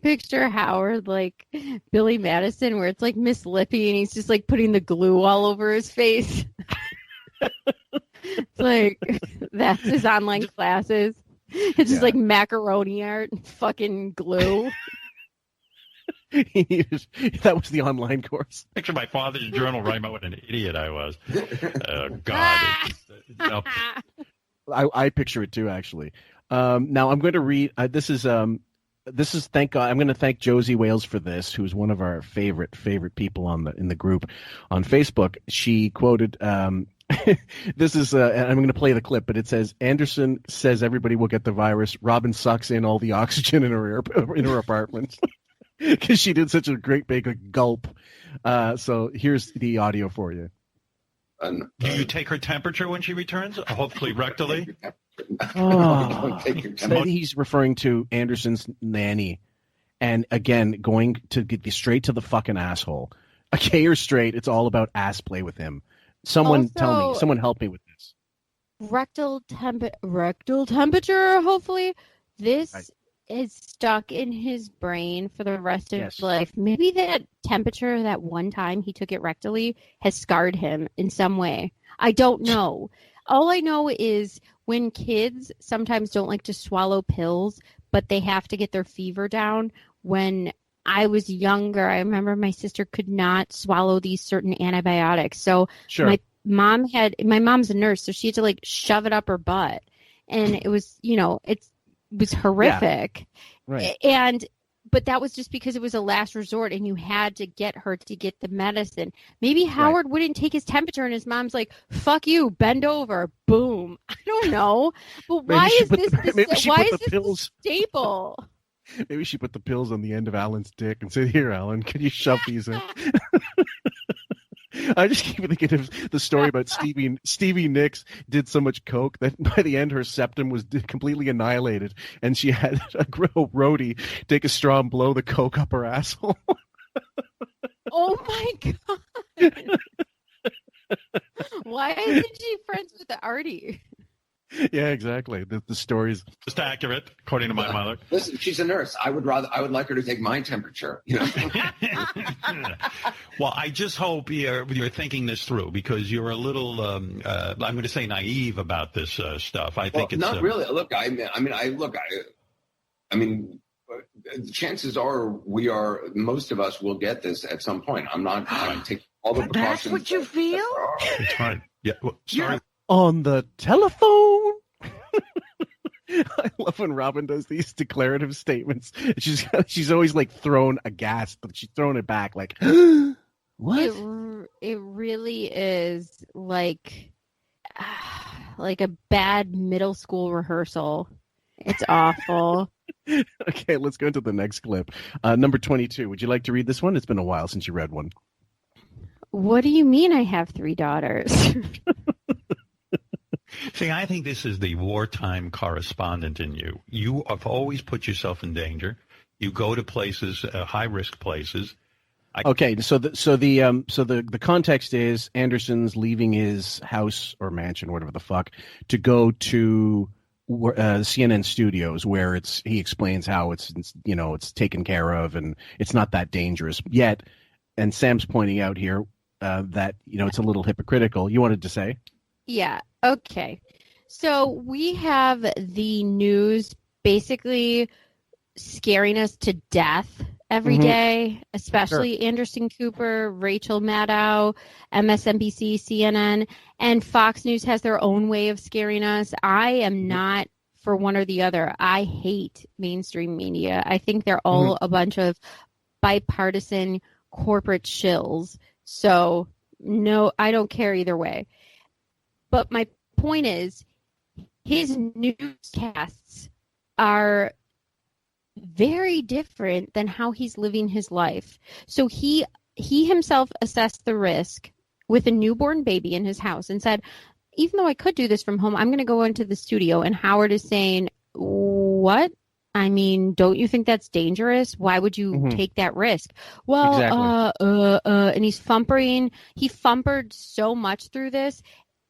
Speaker 8: picture Howard like Billy Madison, where it's like Miss Lippy and he's just like putting the glue all over his face? It's like, that's his online classes. It's just like macaroni art and fucking glue.
Speaker 7: That was the online course.
Speaker 2: Picture my father's journal writing about what an idiot I was. Oh, God.
Speaker 7: I picture it too, actually. Now I'm going to read. This is thank God. I'm going to thank Josie Wales for this, who's one of our favorite people in the group on Facebook. She quoted. This is. I'm going to play the clip, but it says, Anderson says everybody will get the virus. Robin sucks in all the oxygen in her apartment because she did such a great big gulp. So here's the audio for you.
Speaker 2: Do you take her temperature when she returns? Hopefully rectally.
Speaker 7: He's referring to Anderson's nanny, and again going to get straight to the fucking asshole. Gay or straight, it's all about ass play with him. Someone help me with this.
Speaker 8: Rectal temperature. Hopefully, this is stuck in his brain for the rest of his life. Maybe that temperature that one time he took it rectally has scarred him in some way. I don't know. All I know is when kids sometimes don't like to swallow pills, but they have to get their fever down. When I was younger, I remember my sister could not swallow these certain antibiotics. So my mom's a nurse, so she had to like shove it up her butt. And it was, it was horrific.
Speaker 7: Yeah. Right.
Speaker 8: But that was just because it was a last resort and you had to get her to get the medicine. Maybe Howard wouldn't take his temperature and his mom's like, fuck you, bend over, boom. I don't know. But why is this the staple?
Speaker 7: Maybe she put the pills on the end of Alan's dick and said, here, Alan, can you shove these in? I just keep thinking of the story about Stevie Nicks did so much coke that by the end her septum was completely annihilated, and she had a roadie take a straw and blow the coke up her asshole.
Speaker 8: Oh my God! Why isn't she friends with Artie?
Speaker 7: Yeah, exactly. The story's
Speaker 2: just accurate, according to my mother.
Speaker 9: Listen, she's a nurse. I would like her to take my temperature.
Speaker 2: Well, I just hope you're thinking this through, because you're a little, I'm going to say, naive about this stuff. I think it's
Speaker 9: not really. Look, chances are most of us will get this at some point. I'm not taking all the precautions.
Speaker 3: That's what you feel?
Speaker 2: That's right. Yeah. Well, sorry.
Speaker 7: On the telephone. I love when Robin does these declarative statements. She's always like thrown aghast, but she's thrown it back like, what?
Speaker 8: It really is like a bad middle school rehearsal. It's awful.
Speaker 7: Okay, let's go to the next clip. Number 22. Would you like to read this one? It's been a while since you read one.
Speaker 8: What do you mean I have 3 daughters?
Speaker 2: See, I think this is the wartime correspondent in you. You have always put yourself in danger. You go to places, high-risk places.
Speaker 7: Okay, so the context is Anderson's leaving his house or mansion, whatever the fuck, to go to CNN studios, where he explains how it's taken care of and it's not that dangerous yet. And Sam's pointing out here that it's a little hypocritical. You wanted to say?
Speaker 8: Yeah. Okay. So we have the news basically scaring us to death every day, especially Anderson Cooper, Rachel Maddow, MSNBC, CNN, and Fox News has their own way of scaring us. I am not for one or the other. I hate mainstream media. I think they're all a bunch of bipartisan corporate shills. So no, I don't care either way. But my point is, his newscasts are very different than how he's living his life. So he himself assessed the risk with a newborn baby in his house and said, even though I could do this from home, I'm going to go into the studio. And Howard is saying, what? I mean, don't you think that's dangerous? Why would you take that risk? Well, exactly. And he's fumpering. He fumpered so much through this.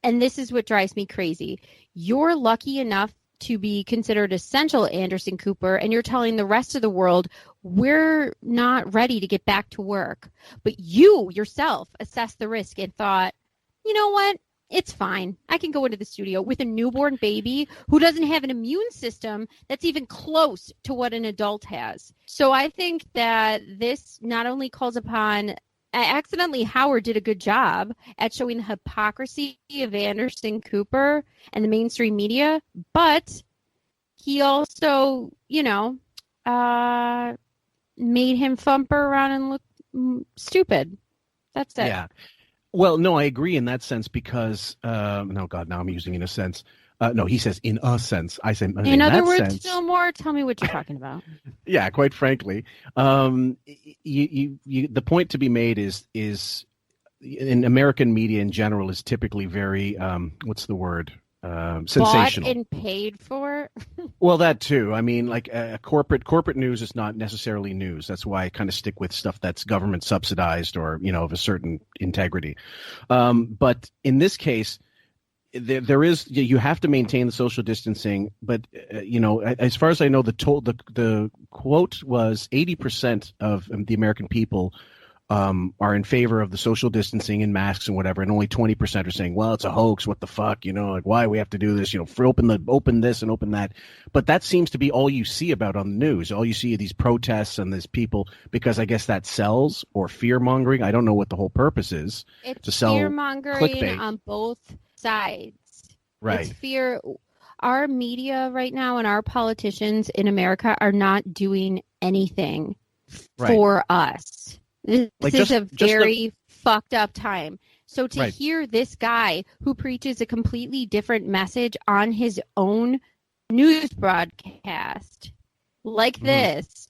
Speaker 8: And this is what drives me crazy. You're lucky enough to be considered essential, Anderson Cooper, and you're telling the rest of the world we're not ready to get back to work. But you yourself assessed the risk and thought, you know what? It's fine. I can go into the studio with a newborn baby who doesn't have an immune system that's even close to what an adult has. So I think that this not only calls upon accidentally, Howard did a good job at showing the hypocrisy of Anderson Cooper and the mainstream media, but he also, made him fumper around and look stupid. That's it.
Speaker 7: Yeah. Well, no, I agree in that sense because, now I'm using in a sense. No, he says in a sense. I say in
Speaker 8: other words,
Speaker 7: sense.
Speaker 8: still more. Tell me what you're talking about.
Speaker 7: Yeah, quite frankly, the point to be made is in American media in general is typically very what's the word? Sensational.
Speaker 8: Bought and paid for.
Speaker 7: Well, that too. I mean, like corporate news is not necessarily news. That's why I kind of stick with stuff that's government subsidized or of a certain integrity. But in this case, there is, you have to maintain the social distancing, but as far as I know, the quote was 80% of the American people are in favor of the social distancing and masks and whatever, and only 20% are saying, well, it's a hoax, what the fuck, like why we have to do this, for open this and open that. But that seems to be all you see about on the news. All you see are these protests and these people, because I guess that sells, or fear mongering. I don't know what the whole purpose is.
Speaker 8: It's
Speaker 7: to sell
Speaker 8: fear mongering
Speaker 7: clickbait
Speaker 8: on both sides.
Speaker 7: Right.
Speaker 8: It's fear. Our media right now and our politicians in America are not doing anything for us. This is a very fucked up time. So to hear this guy who preaches a completely different message on his own news broadcast like this,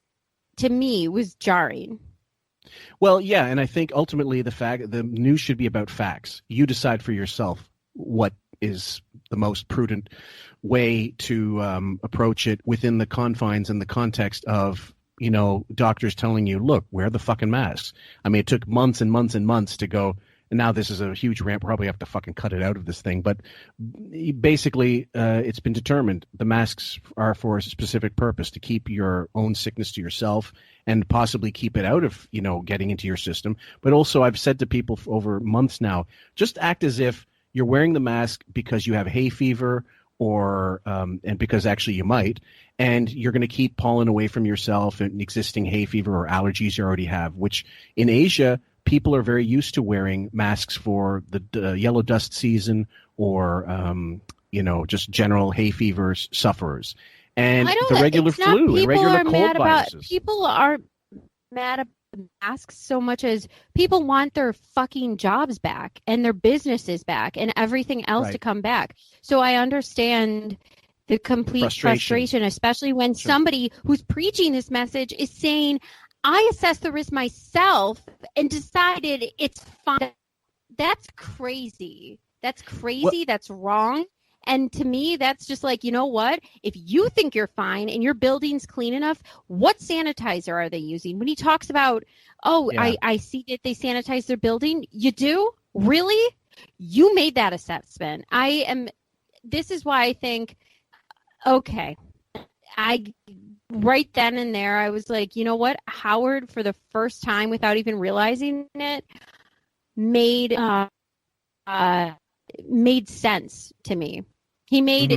Speaker 8: to me, was jarring.
Speaker 7: Well, yeah, and I think ultimately the news should be about facts. You decide for yourself what is the most prudent way to approach it within the confines and the context of, doctors telling you, look, wear the fucking masks. I mean, it took months and months and months to go, and now this is a huge ramp. Probably have to fucking cut it out of this thing. But basically, it's been determined the masks are for a specific purpose, to keep your own sickness to yourself and possibly keep it out of, getting into your system. But also, I've said to people for over months now, just act as if you're wearing the mask because you have hay fever or and because actually you might, and you're going to keep pollen away from yourself and existing hay fever or allergies you already have, which in Asia, people are very used to wearing masks for the yellow dust season or, just general hay fever sufferers. And the regular flu, and regular cold viruses.
Speaker 8: People aren't mad about masks so much as people want their fucking jobs back and their businesses back and everything else to come back. So I understand the complete frustration, especially when somebody who's preaching this message is saying, I assessed the risk myself and decided it's fine. That's crazy. That's crazy. Well, that's wrong. And to me, that's just like, you know what? If you think you're fine and your building's clean enough, what sanitizer are they using? When he talks about, I see that they sanitize their building. You do? Really? You made that assessment. This is why I think, okay, right then and there, I was like, you know what? Howard, for the first time, without even realizing it, made sense to me. He made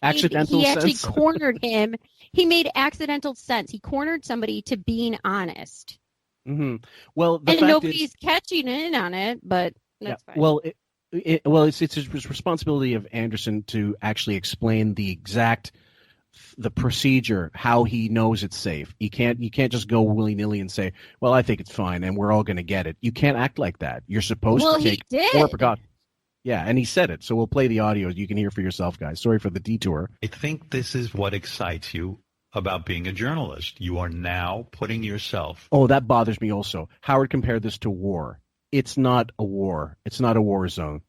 Speaker 7: accidental
Speaker 8: he actually
Speaker 7: sense.
Speaker 8: cornered him. He made accidental sense. He cornered somebody to being honest.
Speaker 7: Mm-hmm. Well,
Speaker 8: and nobody's catching in on it, but that's fine.
Speaker 7: Well, it's his responsibility of Anderson to actually explain the procedure, how he knows it's safe. You can't just go willy-nilly and say, well, I think it's fine and we're all going to get it. You can't act like that. You're supposed to take more precautions. Yeah, and he said it. So we'll play the audio. You can hear for yourself, guys. Sorry for the detour.
Speaker 2: I think this is what excites you about being a journalist. You are now putting yourself.
Speaker 7: Oh, that bothers me also. Howard compared this to war. It's not a war. It's not a war zone.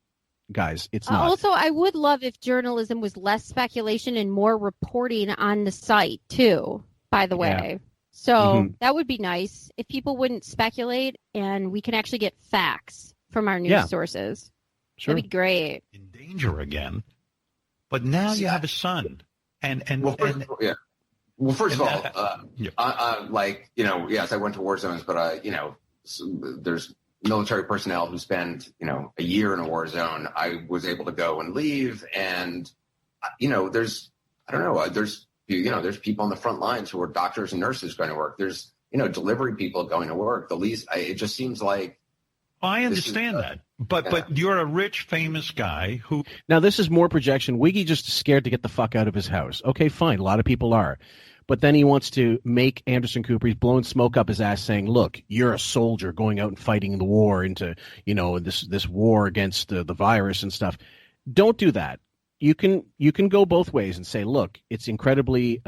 Speaker 7: Guys, it's not.
Speaker 8: Also, I would love if journalism was less speculation and more reporting on the site, too, by the way.
Speaker 7: Yeah.
Speaker 8: So that would be nice if people wouldn't speculate and we can actually get facts from our news sources.
Speaker 7: Sure.
Speaker 8: That'd be great.
Speaker 2: In danger again. But now you have a son.
Speaker 9: Well, first of all, yes, I went to war zones, but, there's military personnel who spend, a year in a war zone. I was able to go and leave. And, there's people on the front lines who are doctors and nurses going to work. There's, delivery people going to work. It just seems like.
Speaker 2: Well, I understand that. But you're a rich, famous guy who.
Speaker 7: Now, this is more projection. Wiggy just scared to get the fuck out of his house. Okay, fine. A lot of people are. But then he wants to make Anderson Cooper, he's blowing smoke up his ass saying, look, you're a soldier going out and fighting the war into, this war against the virus and stuff. Don't do that. You can go both ways and say, look, it's incredibly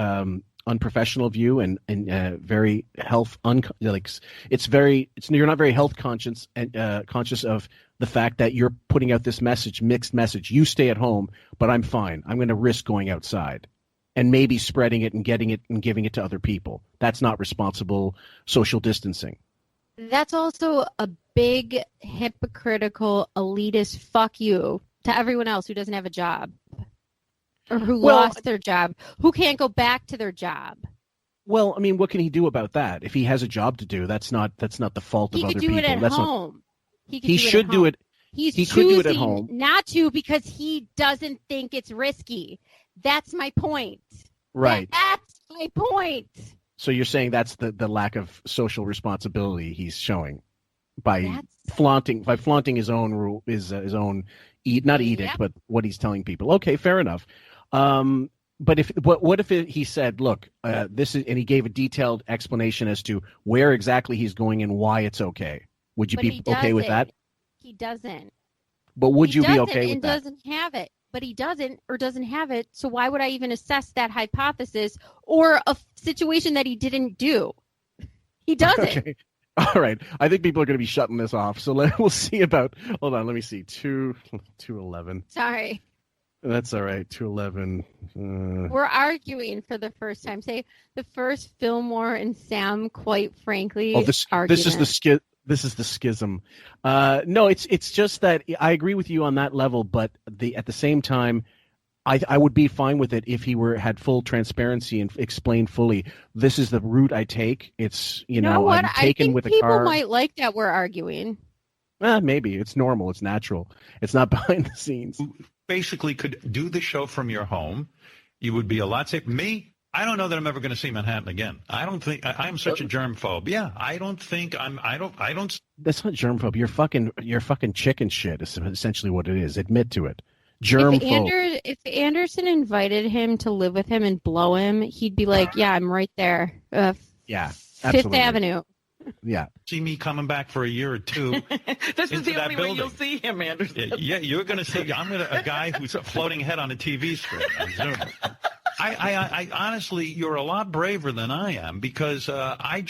Speaker 7: unprofessional of you and very you're not very health conscious and conscious of the fact that you're putting out this mixed message. You stay at home, but I'm fine. I'm going to risk going outside and maybe spreading it and getting it and giving it to other people. That's not responsible social distancing.
Speaker 8: That's also a big hypocritical elitist fuck you to everyone else who doesn't have a job or who lost their job, who can't go back to their job.
Speaker 7: Well, I mean, what can he do about that? If he has a job to do, that's not the fault of other people.
Speaker 8: He could do it at home.
Speaker 7: He should do it.
Speaker 8: He's
Speaker 7: he
Speaker 8: choosing
Speaker 7: could do it at home.
Speaker 8: Not to because he doesn't think it's risky. That's my point.
Speaker 7: Right.
Speaker 8: That's my point.
Speaker 7: So you're saying that's the lack of social responsibility he's showing by flaunting his own rule, his own edict, but what he's telling people. Okay, fair enough. But what if he said, look, this is, and he gave a detailed explanation as to where exactly he's going and why it's okay. Would you be okay with that?
Speaker 8: He doesn't.
Speaker 7: But would you be okay with that?
Speaker 8: He doesn't have it. But he doesn't have it. So why would I even assess that hypothesis or a situation that he didn't do? He doesn't.
Speaker 7: Okay. All right. I think people are going to be shutting this off. So we'll see about. Hold on. Let me see. 211.
Speaker 8: Sorry.
Speaker 7: That's all right. 211.
Speaker 8: We're arguing for the first time. Say the first Fillmore and Sam, quite frankly.
Speaker 7: Oh, this is the schism. No, it's just that I agree with you on that level, but at the same time, I would be fine with it if he had full transparency and explained fully. This is the route I take. It's I'm taken with a car.
Speaker 8: People might like that we're arguing.
Speaker 7: Maybe it's normal. It's natural. It's not behind the scenes.
Speaker 2: Basically, could do the show from your home. You would be a lot safer. Me, I don't know that I'm ever going to see Manhattan again. I don't think I'm such a germphobe. Yeah, I don't think I don't.
Speaker 7: That's not germphobe. You're fucking chicken shit. Is essentially what it is. Admit to it. Germphobe.
Speaker 8: If Anderson invited him to live with him and blow him, he'd be like, "Yeah, I'm right there."
Speaker 7: Yeah,
Speaker 8: Fifth Avenue.
Speaker 7: Yeah.
Speaker 2: See me coming back for a year or two.
Speaker 3: This is the only way you'll see him, Anderson.
Speaker 2: Yeah, you're going to see. I'm a guy who's a floating head on a TV screen. I honestly, you're a lot braver than I am because I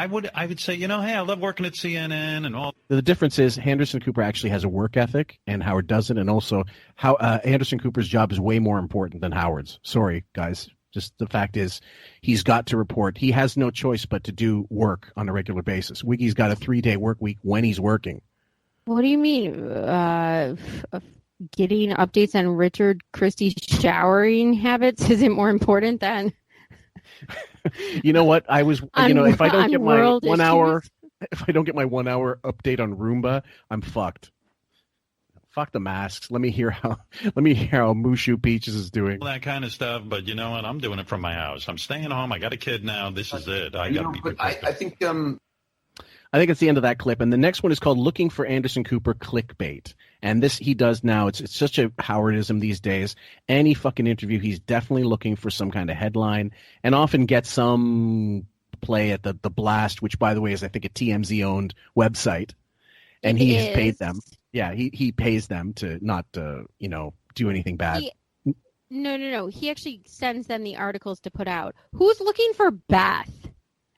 Speaker 2: would say, hey, I love working at CNN and all.
Speaker 7: The difference is Anderson Cooper actually has a work ethic and Howard doesn't, and also how Anderson Cooper's job is way more important than Howard's. Sorry, guys. Just the fact is, he's got to report. He has no choice but to do work on a regular basis. Wiggy's got a 3-day work week when he's working.
Speaker 8: What do you mean? Getting updates on Richard Christie's showering habits isn't more important than?
Speaker 7: You know what? I was, if I don't get my 1 hour, if I don't get my 1 hour update on Roomba, I'm fucked. Fuck the masks. Let me hear how Mushu Peaches is doing.
Speaker 2: All that kind of stuff, but you know what? I'm doing it from my house. I'm staying home. I got a kid now. This is it. I got to be prepared.
Speaker 9: I think
Speaker 7: it's the end of that clip, and the next one is called "Looking for Anderson Cooper Clickbait." And this he does now. It's such a Howardism these days. Any fucking interview, he's definitely looking for some kind of headline, and often gets some play at the Blast, which by the way is I think a TMZ owned website, and he has paid them. Yeah, he pays them to not do anything bad.
Speaker 8: No. He actually sends them the articles to put out. Who's looking for Beth?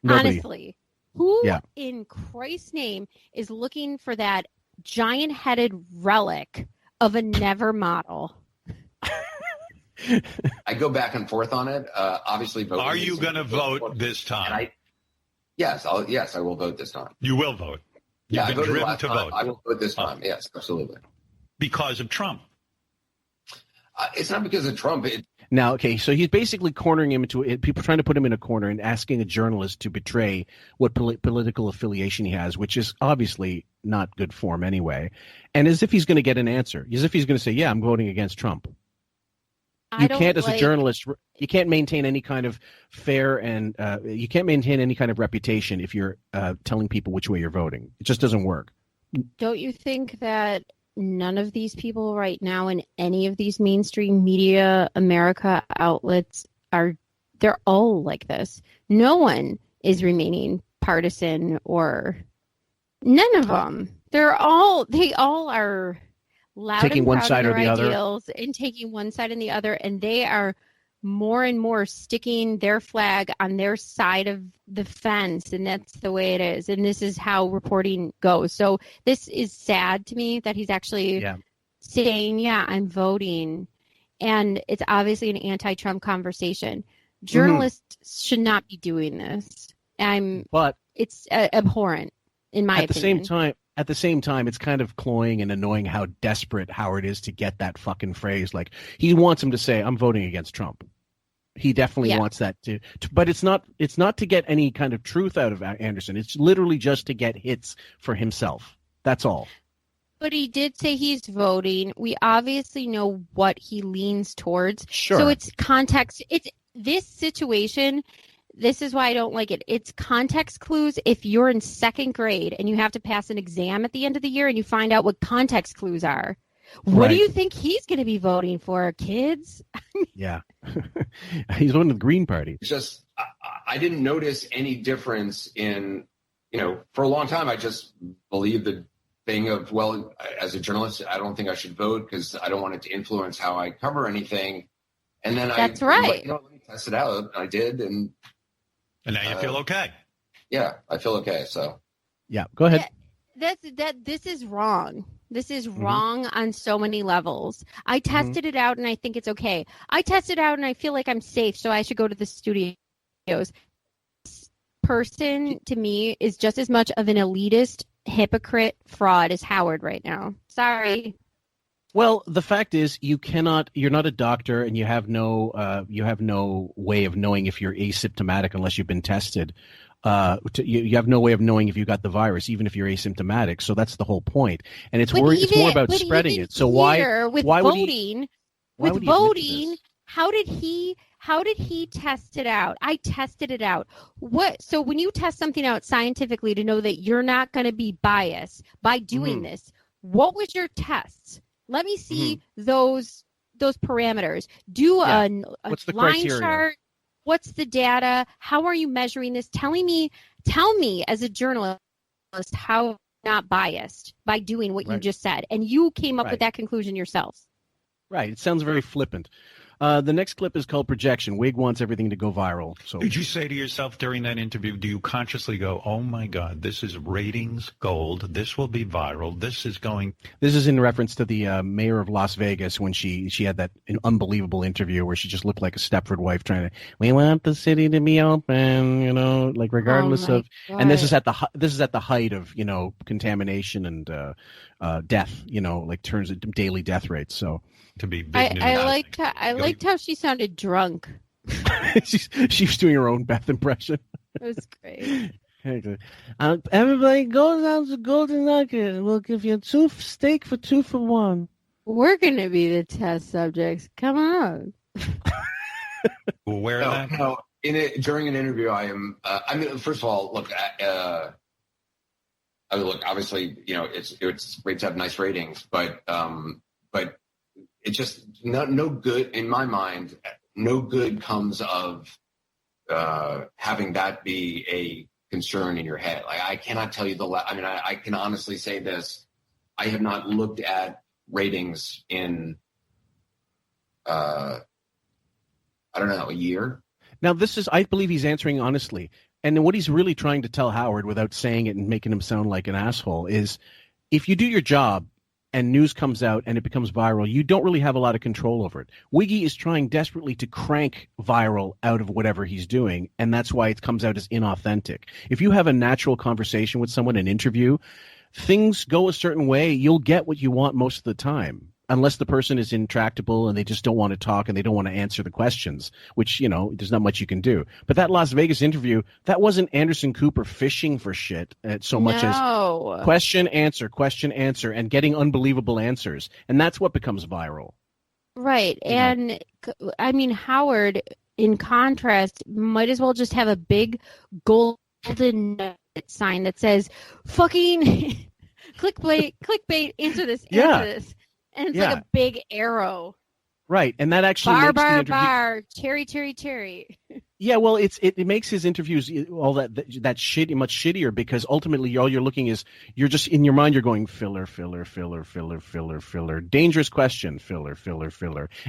Speaker 7: Nobody.
Speaker 8: Honestly. Who in Christ's name is looking for that giant-headed relic of a never model?
Speaker 9: I go back and forth on it. Obviously, voting.
Speaker 2: Are you going to vote this time?
Speaker 9: Yes, I will vote this time.
Speaker 2: You will vote. You've been driven to vote.
Speaker 9: I will vote this time. Yes, absolutely.
Speaker 2: Because of Trump.
Speaker 9: It's not because of Trump.
Speaker 7: Now, okay, so he's basically cornering him into it. People trying to put him in a corner and asking a journalist to betray what political affiliation he has, which is obviously not good form anyway. And as if he's going to get an answer, as if he's going to say, "Yeah, I'm voting against Trump." You can't, as a journalist, you can't maintain any kind of fair and you can't maintain any kind of reputation if you're telling people which way you're voting. It just doesn't work.
Speaker 8: Don't you think that none of these people right now in any of these mainstream media America outlets they're all like this? No one is remaining partisan or none of them. They all are loud
Speaker 7: taking
Speaker 8: and
Speaker 7: one
Speaker 8: proud
Speaker 7: side
Speaker 8: of
Speaker 7: or the
Speaker 8: their
Speaker 7: other,
Speaker 8: ideals and taking one side and the other, and they are more and more sticking their flag on their side of the fence, and that's the way it is. And this is how reporting goes. So this is sad to me that he's actually saying, "Yeah, I'm voting," and it's obviously an anti-Trump conversation. Journalists should not be doing this. But it's abhorrent, in my opinion.
Speaker 7: At the same time, it's kind of cloying and annoying how desperate Howard is to get that fucking phrase. Like, he wants him to say, "I'm voting against Trump." He definitely wants that to, but it's not to get any kind of truth out of Anderson. It's literally just to get hits for himself. That's all.
Speaker 8: But he did say he's voting. We obviously know what he leans towards.
Speaker 7: Sure.
Speaker 8: So it's context. It's this situation. This is why I don't like it. It's context clues. If you're in second grade and you have to pass an exam at the end of the year and you find out what context clues are, what do you think he's going to be voting for, kids?
Speaker 7: Yeah. He's on the Green Party.
Speaker 9: It's just, I didn't notice any difference in, for a long time, I just believed the thing of, well, as a journalist, I don't think I should vote because I don't want it to influence how I cover anything. And then
Speaker 8: That's right.
Speaker 9: Let me test it out. I did. And
Speaker 2: now you feel okay.
Speaker 9: Yeah, I feel okay. So,
Speaker 7: yeah, go ahead.
Speaker 8: This is wrong. This is wrong on so many levels. I tested it out and I think it's okay. I tested it out and I feel like I'm safe, so I should go to the studios. This person, to me, is just as much of an elitist, hypocrite, fraud as Howard right now. Sorry.
Speaker 7: Well, the fact is, you're not a doctor, and you have no way of knowing if you're asymptomatic unless you've been tested. You have no way of knowing if you got the virus, even if you're asymptomatic. So that's the whole point. And it's more about spreading it. So why would he how did he test it out? I tested it out. So when you test something out scientifically to know that you're not going to be biased by doing this, what was your tests? Let me see those parameters. Do a What's the
Speaker 8: line
Speaker 7: criteria?
Speaker 8: chart. What's the data? How are you measuring this? Tell me as a journalist how not biased by doing what you just said. And you came up with that conclusion yourself.
Speaker 7: Right. It sounds very flippant. The next clip is called Projection. Wig wants everything to go viral. So,
Speaker 2: did you say to yourself during that interview, do you consciously go, "Oh my God, this is ratings gold. This will be viral. This is in reference to the mayor of Las Vegas when she had that unbelievable interview where she just looked like a Stepford wife trying to, "We want the city to be open," like regardless of. God. And this is at the height of contamination and death. Like turns at daily death rates. So. To be big
Speaker 8: I liked how she sounded drunk.
Speaker 7: she was doing her own Beth impression.
Speaker 8: It was great.
Speaker 7: Everybody goes out to Golden Nugget. We'll give you steak for 2 for 1.
Speaker 8: We're gonna be the test subjects. Come on.
Speaker 2: Where that?
Speaker 9: No, during an interview, I am. First of all, look. Look, obviously, it's great to have nice ratings, but it's just no good in my mind. No good comes of having that be a concern in your head. Like, I cannot tell you I can honestly say this. I have not looked at ratings in I don't know, a year.
Speaker 7: Now, I believe he's answering honestly. And then what he's really trying to tell Howard without saying it and making him sound like an asshole is if you do your job and news comes out and it becomes viral, you don't really have a lot of control over it. Wiggy is trying desperately to crank viral out of whatever he's doing, and that's why it comes out as inauthentic. If you have a natural conversation with someone, an interview, things go a certain way, you'll get what you want most of the time. Unless the person is intractable and they just don't want to talk and they don't want to answer the questions, which, there's not much you can do. But that Las Vegas interview, that wasn't Anderson Cooper fishing for shit so much as question, answer, and getting unbelievable answers. And that's what becomes viral.
Speaker 8: Right. And, I mean, Howard, in contrast, might as well just have a big golden sign that says, fucking clickbait, answer this, answer this. And it's like a big arrow.
Speaker 7: Right. And that actually makes the interview...
Speaker 8: bar, cherry.
Speaker 7: Yeah, well, it makes his interviews all that shit much shittier because ultimately all you're looking is you're just in your mind you're going filler, dangerous question, filler,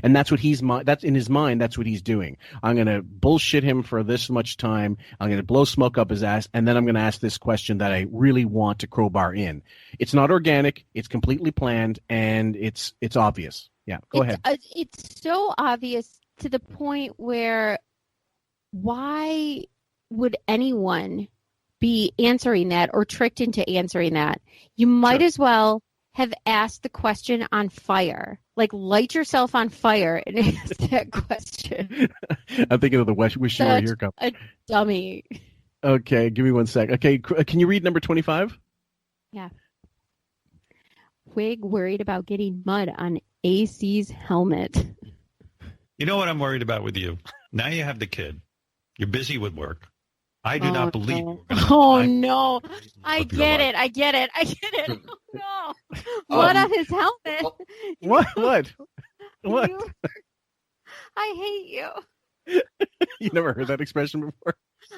Speaker 7: and that's what that's in his mind. That's what he's doing. I'm gonna bullshit him for this much time. I'm gonna blow smoke up his ass, and then I'm gonna ask this question that I really want to crowbar in. It's not organic. It's completely planned, and it's obvious. Yeah, go ahead.
Speaker 8: It's so obvious to the point where. Why would anyone be answering that or tricked into answering that? You might as well have asked the question on fire. Like, light yourself on fire and ask that question.
Speaker 7: I'm thinking of the Wish You Were Here cup.
Speaker 8: A dummy.
Speaker 7: Okay, give me 1 sec. Okay, can you read number 25?
Speaker 8: Yeah. Wig worried about getting mud on AC's helmet.
Speaker 2: You know what I'm worried about with you? Now you have the kid. You're busy with work. I do not believe you're going to...
Speaker 8: Oh, no. I get it. Oh, no. What on his helmet?
Speaker 7: What?
Speaker 8: I hate you.
Speaker 7: You never heard that expression before?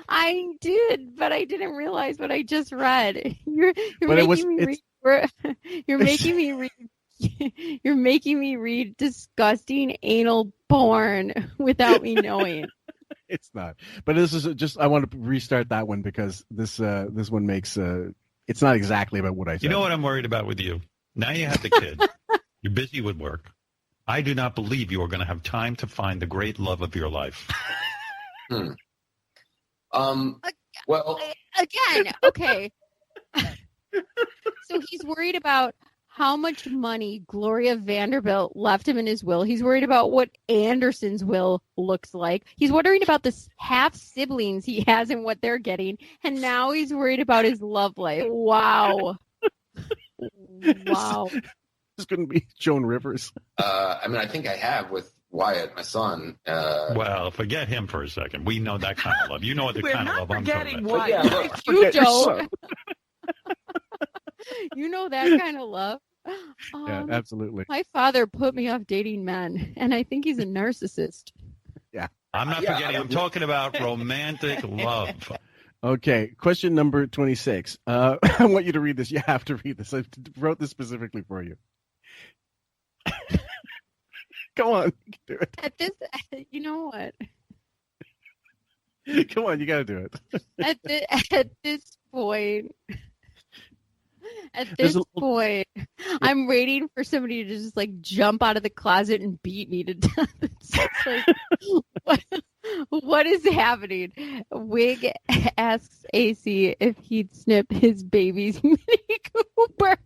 Speaker 8: I did, but I didn't realize what I just read. You're making me read disgusting anal porn without me knowing.
Speaker 7: It's not. But this is just, I want to restart that one because this one makes, it's not exactly about what I said.
Speaker 2: You know what I'm worried about with you? Now you have the kid. You're busy with work. I do not believe you are going to have time to find the great love of your life.
Speaker 9: Well.
Speaker 8: Again, okay. So he's worried about how much money Gloria Vanderbilt left him in his will. He's worried about what Anderson's will looks like. He's wondering about the half siblings he has and what they're getting. And now he's worried about his love life. Wow. Wow.
Speaker 7: This couldn't be Joan Rivers.
Speaker 9: I think I have with Wyatt, my son.
Speaker 2: Well, forget him for a second. We know that kind of love. You know what the kind of love I'm talking about.
Speaker 9: Yeah,
Speaker 8: you don't. You know that kind of love.
Speaker 7: Yeah, absolutely.
Speaker 8: My father put me off dating men, and I think he's a narcissist.
Speaker 7: Yeah.
Speaker 2: I'm not forgetting. I'm talking about romantic love.
Speaker 7: Okay, question number 26. I want you to read this. You have to read this. I wrote this specifically for you. Go on, you can do it.
Speaker 8: You know what?
Speaker 7: Come on, you got to do it.
Speaker 8: At this point, I'm waiting for somebody to just jump out of the closet and beat me to death. It's what is happening? Wig asks AC if he'd snip his baby's Mini Cooper.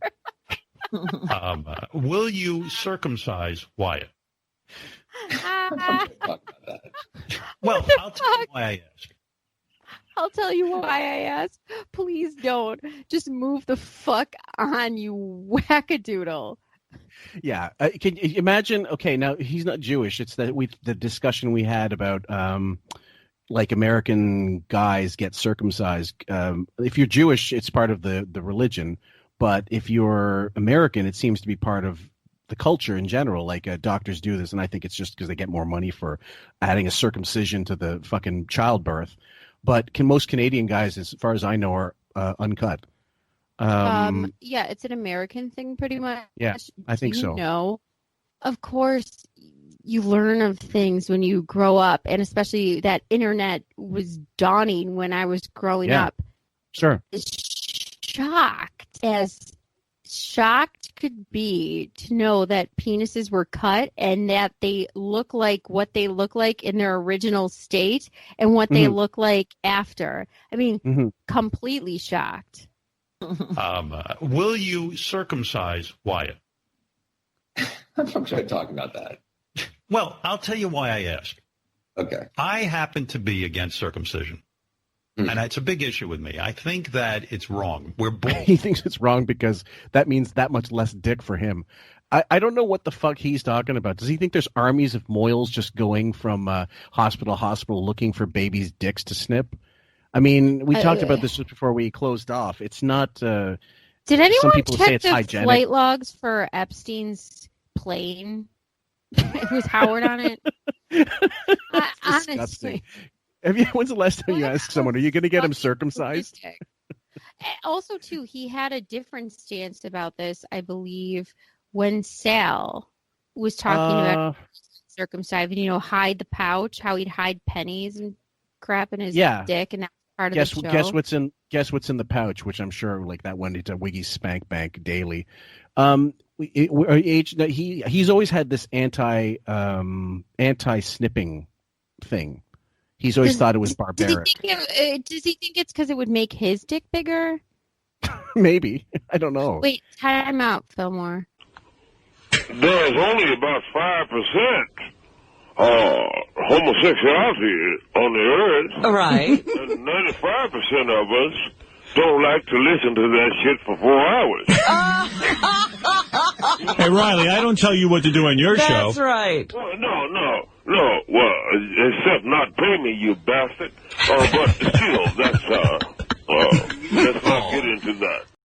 Speaker 2: Will you circumcise Wyatt? Well, I'll tell you why I ask.
Speaker 8: I'll tell you why I ask. Please don't. Just move the fuck on, you wackadoodle.
Speaker 7: Yeah. Can you imagine? Okay, now he's not Jewish. It's that the discussion we had about American guys get circumcised. If you're Jewish, it's part of the religion. But if you're American, it seems to be part of the culture in general. Doctors do this, and I think it's just because they get more money for adding a circumcision to the fucking childbirth. But most Canadian guys, as far as I know, are uncut.
Speaker 8: Yeah, it's an American thing, pretty much.
Speaker 7: Yeah, I think so.
Speaker 8: No, of course, you learn of things when you grow up, and especially that internet was dawning when I was growing up.
Speaker 7: Sure.
Speaker 8: Shocked could be to know that penises were cut and that they look like what they look like in their original state and what they look like after. I mean, completely shocked.
Speaker 2: Will you circumcise Wyatt?
Speaker 9: I'm not trying to talk about that.
Speaker 2: Well, I'll tell you why I ask.
Speaker 9: Okay.
Speaker 2: I happen to be against circumcision. And it's a big issue with me. I think that it's wrong. We're both.
Speaker 7: He thinks it's wrong because that means that much less dick for him. I don't know what the fuck he's talking about. Does he think there's armies of moils just going from hospital to hospital looking for babies' dicks to snip? I mean, we talked about this just before we closed off. It's not.
Speaker 8: Did anyone
Speaker 7: some people
Speaker 8: check
Speaker 7: say it's
Speaker 8: the
Speaker 7: hygienic.
Speaker 8: flight logs for Epstein's plane? It was Howard on it. Honestly.
Speaker 7: When's the last time you asked someone, are you going to get him circumcised?
Speaker 8: Also, too, he had a different stance about this, I believe, when Sal was talking about circumcising, hide the pouch, how he'd hide pennies and crap in his dick, and that's part of the show. Guess what's in the pouch, which I'm sure like that went into Wiggy's Spank Bank daily. He's always had this anti-snipping thing. He's always thought it was barbaric. Does he think it's because it would make his dick bigger?
Speaker 7: Maybe. I don't know.
Speaker 8: Wait, time out, Fillmore.
Speaker 1: There's only about 5% homosexuality on the earth.
Speaker 3: Right.
Speaker 1: And 95% of us don't like to listen to that shit for 4 hours.
Speaker 4: Hey, Riley, I don't tell you what to do on your show.
Speaker 3: That's right.
Speaker 1: Well, no. Well, except not pay me, you bastard. But still,